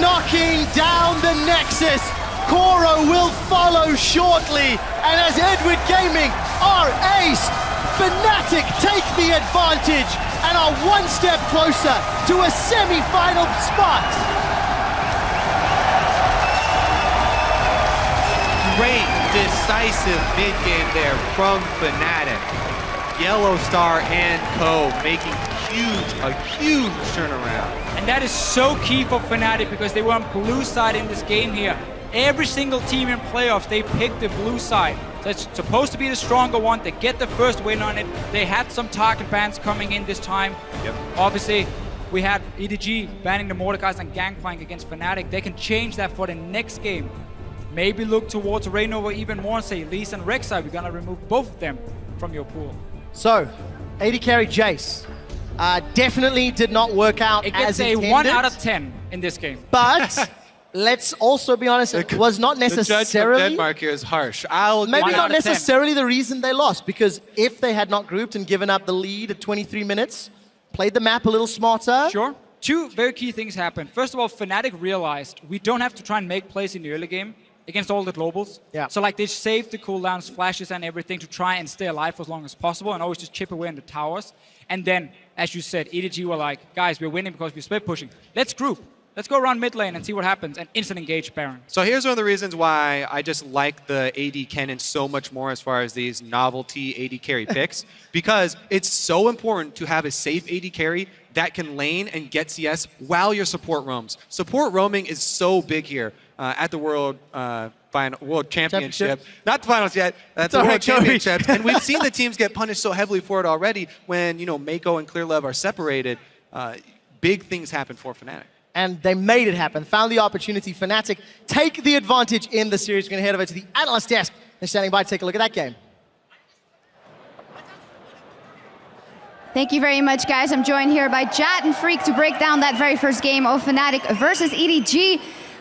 knocking down the Nexus. Koro will follow shortly, and as Edward Gaming are aced, Fnatic take the advantage and are one step closer to a semi-final spot. Great decisive mid-game there from Fnatic. Yellowstar and Co making a huge turnaround. And that is so key for Fnatic because they were on blue side in this game here. Every single team in playoffs, they picked the blue side. So it's supposed to be the stronger one. They get the first win on it. They had some target bans coming in this time. Yep. Obviously, we had EDG banning the Mordekais and Gangplank against Fnatic. They can change that for the next game. Maybe look towards Reignover even more and say, Lee and Rek'Sai, we're gonna remove both of them from your pool. So, AD carry Jace definitely did not work out It as gets a intended. 1 out of 10 in this game. But let's also be honest, it was not The judgment necessarily... Denmark here is harsh. Maybe 1 not out of 10. necessarily the reason they lost, because if they had not grouped and given up the lead at 23 minutes, played the map a little smarter... Sure. Two very key things happened. First of all, Fnatic realized we don't have to try and make plays in the early game against all the globals. Yeah. So like they saved the cooldowns, flashes and everything to try and stay alive for as long as possible and always just chip away in the towers. And then, as you said, EDG were like, guys, we're winning because we're split pushing. Let's group. Let's go around mid lane and see what happens and instant engage Baron. So here's one of the reasons why I just like the AD Kennen so much more as far as these novelty AD carry picks, because it's so important to have a safe AD carry that can lane and get CS while your support roams. Support roaming is so big here at the World Championship. Not the finals yet, at the World Championships. And we've seen the teams get punished so heavily for it already when, you know, Mako and Clearlove are separated. Big things happen for Fnatic. And they made it happen, found the opportunity. Fnatic take the advantage in the series. We're going to head over to the analyst desk. They're standing by to take a look at that game. Thank you very much, guys. I'm joined here by Jat and Freak to break down that very first game of Fnatic versus EDG.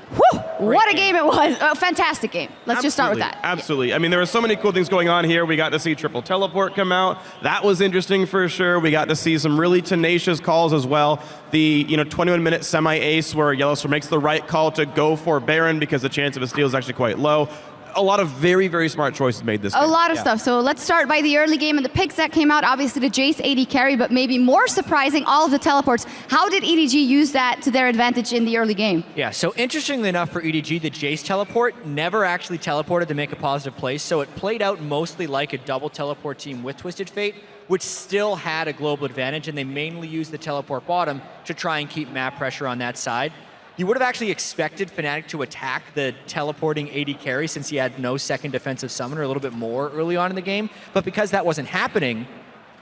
Whew, what a game it was. A fantastic game. Let's just start with that. Absolutely. I mean, there were so many cool things going on here. We got to see triple teleport come out. That was interesting for sure. We got to see some really tenacious calls as well. The 21-minute semi-ace where Yellowstar makes the right call to go for Baron because the chance of a steal is actually quite low. A lot of very, very smart choices made this game. A lot of stuff. So let's start by the early game and the picks that came out. Obviously the Jace AD carry, but maybe more surprising, all of the teleports. How did EDG use that to their advantage in the early game? Yeah, so interestingly enough for EDG, the Jace teleport never actually teleported to make a positive play, so it played out mostly like a double teleport team with Twisted Fate, which still had a global advantage, and they mainly used the teleport bottom to try and keep map pressure on that side. You would have actually expected Fnatic to attack the teleporting AD carry since he had no second defensive summoner a little bit more early on in the game, but because that wasn't happening,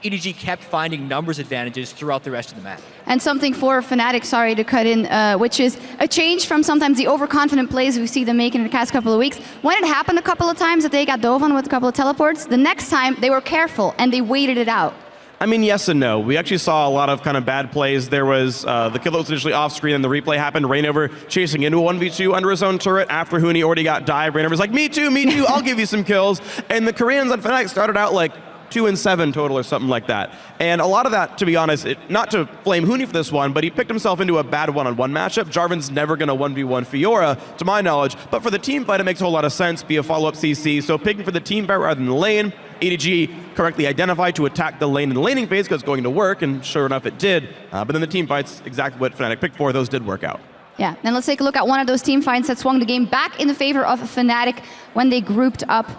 EDG kept finding numbers advantages throughout the rest of the map. And something for Fnatic, sorry to cut in, which is a change from sometimes the overconfident plays we see them making in the past couple of weeks. When it happened a couple of times that they got dove on with a couple of teleports, the next time they were careful and they waited it out. I mean, yes and no. We actually saw a lot of kind of bad plays. There was the kill that was initially off screen and the replay happened. Reignover chasing into a 1v2 under his own turret after Huni already got dived. Reignover's like, me too, I'll give you some kills. And the Koreans on Fnatic started out like 2-7 total or something like that. And a lot of that, to be honest, not to blame Huni for this one, but he picked himself into a bad one-on-one matchup. Jarvan's never going to 1v1 Fiora, to my knowledge, but for the team fight, it makes a whole lot of sense, be a follow-up CC. So picking for the team fight rather than the lane, EDG correctly identified to attack the lane in the laning phase because it's going to work, and sure enough, it did. But then the team fight's exactly what Fnatic picked for. Those did work out. Yeah, and let's take a look at one of those team fights that swung the game back in the favor of Fnatic when they grouped up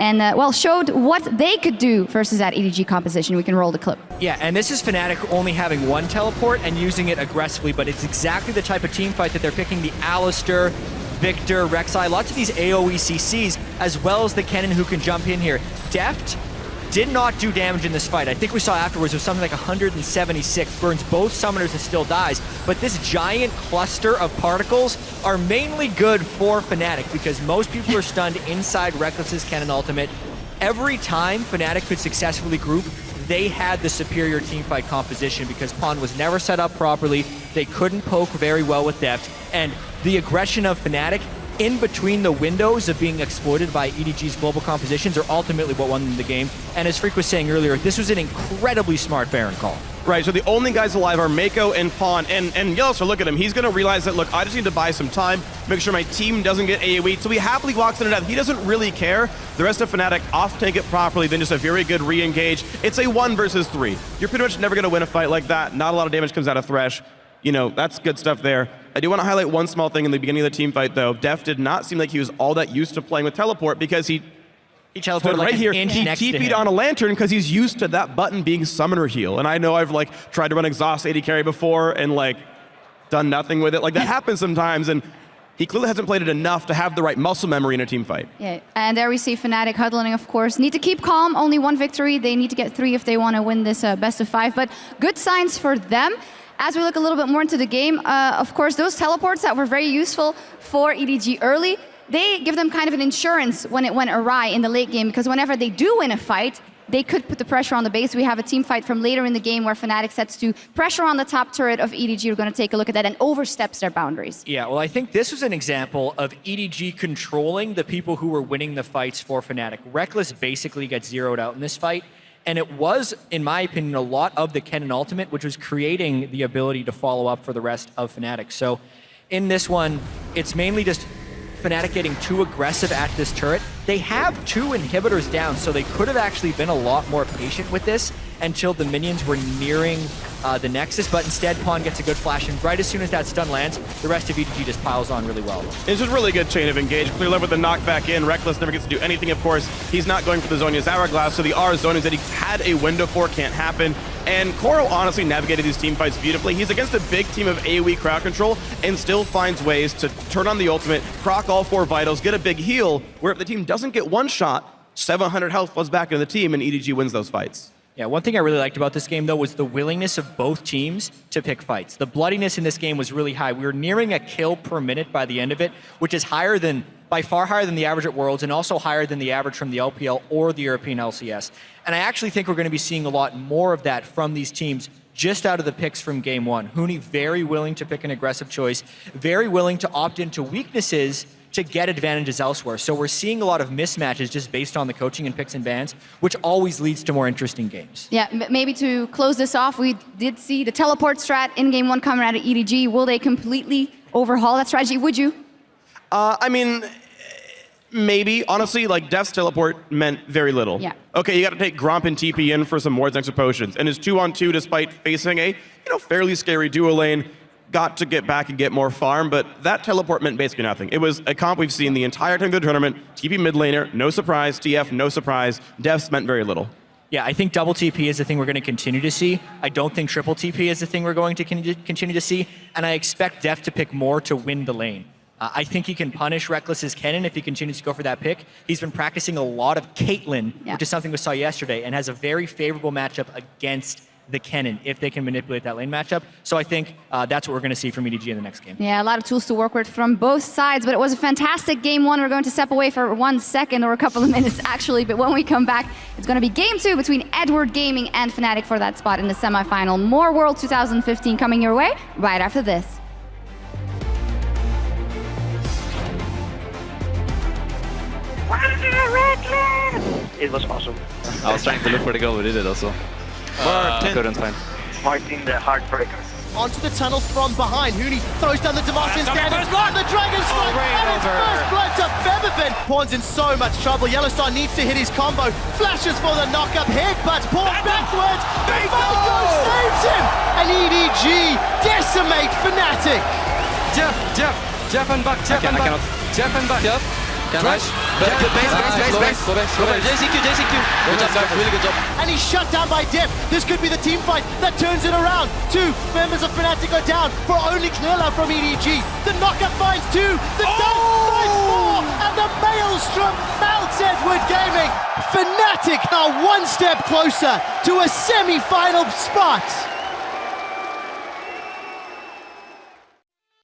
and, well, showed what they could do versus that EDG composition. We can roll the clip. Yeah, and this is Fnatic only having one teleport and using it aggressively, but it's exactly the type of team fight that they're picking. The Alistar, Victor, Rek'Sai, lots of these AoE CCs, as well as the Kennen who can jump in here. Deft did not do damage in this fight. I think we saw afterwards it was something like 176, burns both summoners and still dies. But this giant cluster of particles are mainly good for Fnatic because most people are stunned inside Reckless's Kennen ultimate. Every time Fnatic could successfully group, they had the superior teamfight composition because Pawn was never set up properly. They couldn't poke very well with depth. And the aggression of Fnatic in between the windows of being exploited by EDG's global compositions are ultimately what won them the game. And as Freak was saying earlier, this was an incredibly smart Baron call. Right, so the only guys alive are Mako and Pawn, and Yellowstar, look at him. He's going to realize that, look, I just need to buy some time, make sure my team doesn't get AoE, so he happily walks into death. He doesn't really care. The rest of Fnatic off-tank it properly, then just a very good re-engage. It's a 1 versus 3. You're pretty much never going to win a fight like that. Not a lot of damage comes out of Thresh. You know, that's good stuff there. I do want to highlight one small thing in the beginning of the team fight, though. Def did not seem like he was all that used to playing with teleport because he teleported right like here. an inch He next to TP'd him. on a lantern because he's used to that button being summoner heal. And I know I've like tried to run exhaust AD carry before and like done nothing with it. Like that happens sometimes, and he clearly hasn't played it enough to have the right muscle memory in a team fight. Yeah, and there we see Fnatic huddling, of course. Need to keep calm, only 1 victory. They need to get 3 if they want to win this best of 5, but good signs for them. As we look a little bit more into the game, of course, those teleports that were very useful for EDG early, they give them kind of an insurance when it went awry in the late game, because whenever they do win a fight, they could put the pressure on the base. We have a team fight from later in the game where Fnatic sets to pressure on the top turret of EDG. We're going to take a look at that, and oversteps their boundaries. Yeah, well, I think this was an example of EDG controlling the people who were winning the fights for Fnatic. Reckless basically gets zeroed out in this fight, and it was, in my opinion, a lot of the Kennen ultimate, which was creating the ability to follow up for the rest of Fnatic. So in this one, it's mainly just Fnatic getting too aggressive at this turret. They have 2 inhibitors down, so they could have actually been a lot more patient with this until the minions were nearing the Nexus, but instead Pawn gets a good flash, and right as soon as that stun lands, the rest of EDG just piles on really well. It's just a really good chain of engage. Clear love with the knockback in. Reckless never gets to do anything, of course. He's not going for the Zhonya's Hourglass, so the R zonings that he had a window for can't happen. And Koro honestly navigated these team fights beautifully. He's against a big team of AoE crowd control and still finds ways to turn on the ultimate, proc all 4 vitals, get a big heal, where if the team doesn't get one shot, 700 health floods back into the team, and EDG wins those fights. Yeah, one thing I really liked about this game, though, was the willingness of both teams to pick fights. The bloodiness in this game was really high. We were nearing a kill per minute by the end of it, which is by far higher than the average at Worlds, and also higher than the average from the LPL or the European LCS. And I actually think we're going to be seeing a lot more of that from these teams just out of the picks from game 1. Huni very willing to pick an aggressive choice, very willing to opt into weaknesses to get advantages elsewhere. So we're seeing a lot of mismatches just based on the coaching and picks and bans, which always leads to more interesting games. Yeah, maybe to close this off, we did see the teleport strat in game 1 coming out of EDG. Will they completely overhaul that strategy? Would you? I mean, maybe. Honestly, like, Def's teleport meant very little. Yeah. Okay, you got to take Gromp and TP in for some wards and extra potions. And his 2-on-2, despite facing a, fairly scary duo lane, got to get back and get more farm, but that teleport meant basically nothing. It was a comp we've seen the entire time of the tournament. TP mid laner, no surprise. TF, no surprise. Defs meant very little. Yeah, I think double TP is the thing we're going to continue to see. I don't think triple TP is the thing we're going to continue to see, and I expect Def to pick more to win the lane. I think he can punish Reckless's Kennen if he continues to go for that pick. He's been practicing a lot of Caitlyn, which is something we saw yesterday, and has a very favorable matchup against the Kennen if they can manipulate that lane matchup. So I think that's what we're going to see from EDG in the next game. Yeah, a lot of tools to work with from both sides, but it was a fantastic game 1. We're going to step away for 1 second, or a couple of minutes actually, but when we come back, it's going to be game 2 between Edward Gaming and Fnatic for that spot in the semifinal. More World 2015 coming your way right after this. It was awesome. I was trying to look for the goal, we did it also. Couldn't find. Martin the Heartbreaker. Onto the tunnel from behind. Huni throws down the Demacian standard. And the Dragon Strike. And it's first blood to Featherfin. Pawn's in so much trouble. Yellowstar needs to hit his combo. Flashes for the knock-up hit, but Pawn backwards. Mako saves him. And EDG decimate Fnatic. Jeff and back, Jeff and back. Can I? Base. JCQ. Good job, really good job. And he's shut down by Def. This could be the team fight that turns it around. 2 members of Fnatic are down for only clear love from EDG. The knockup finds 2, the dunk finds 4, and the Maelstrom melts Edward Gaming. Fnatic are 1 step closer to a semi-final spot.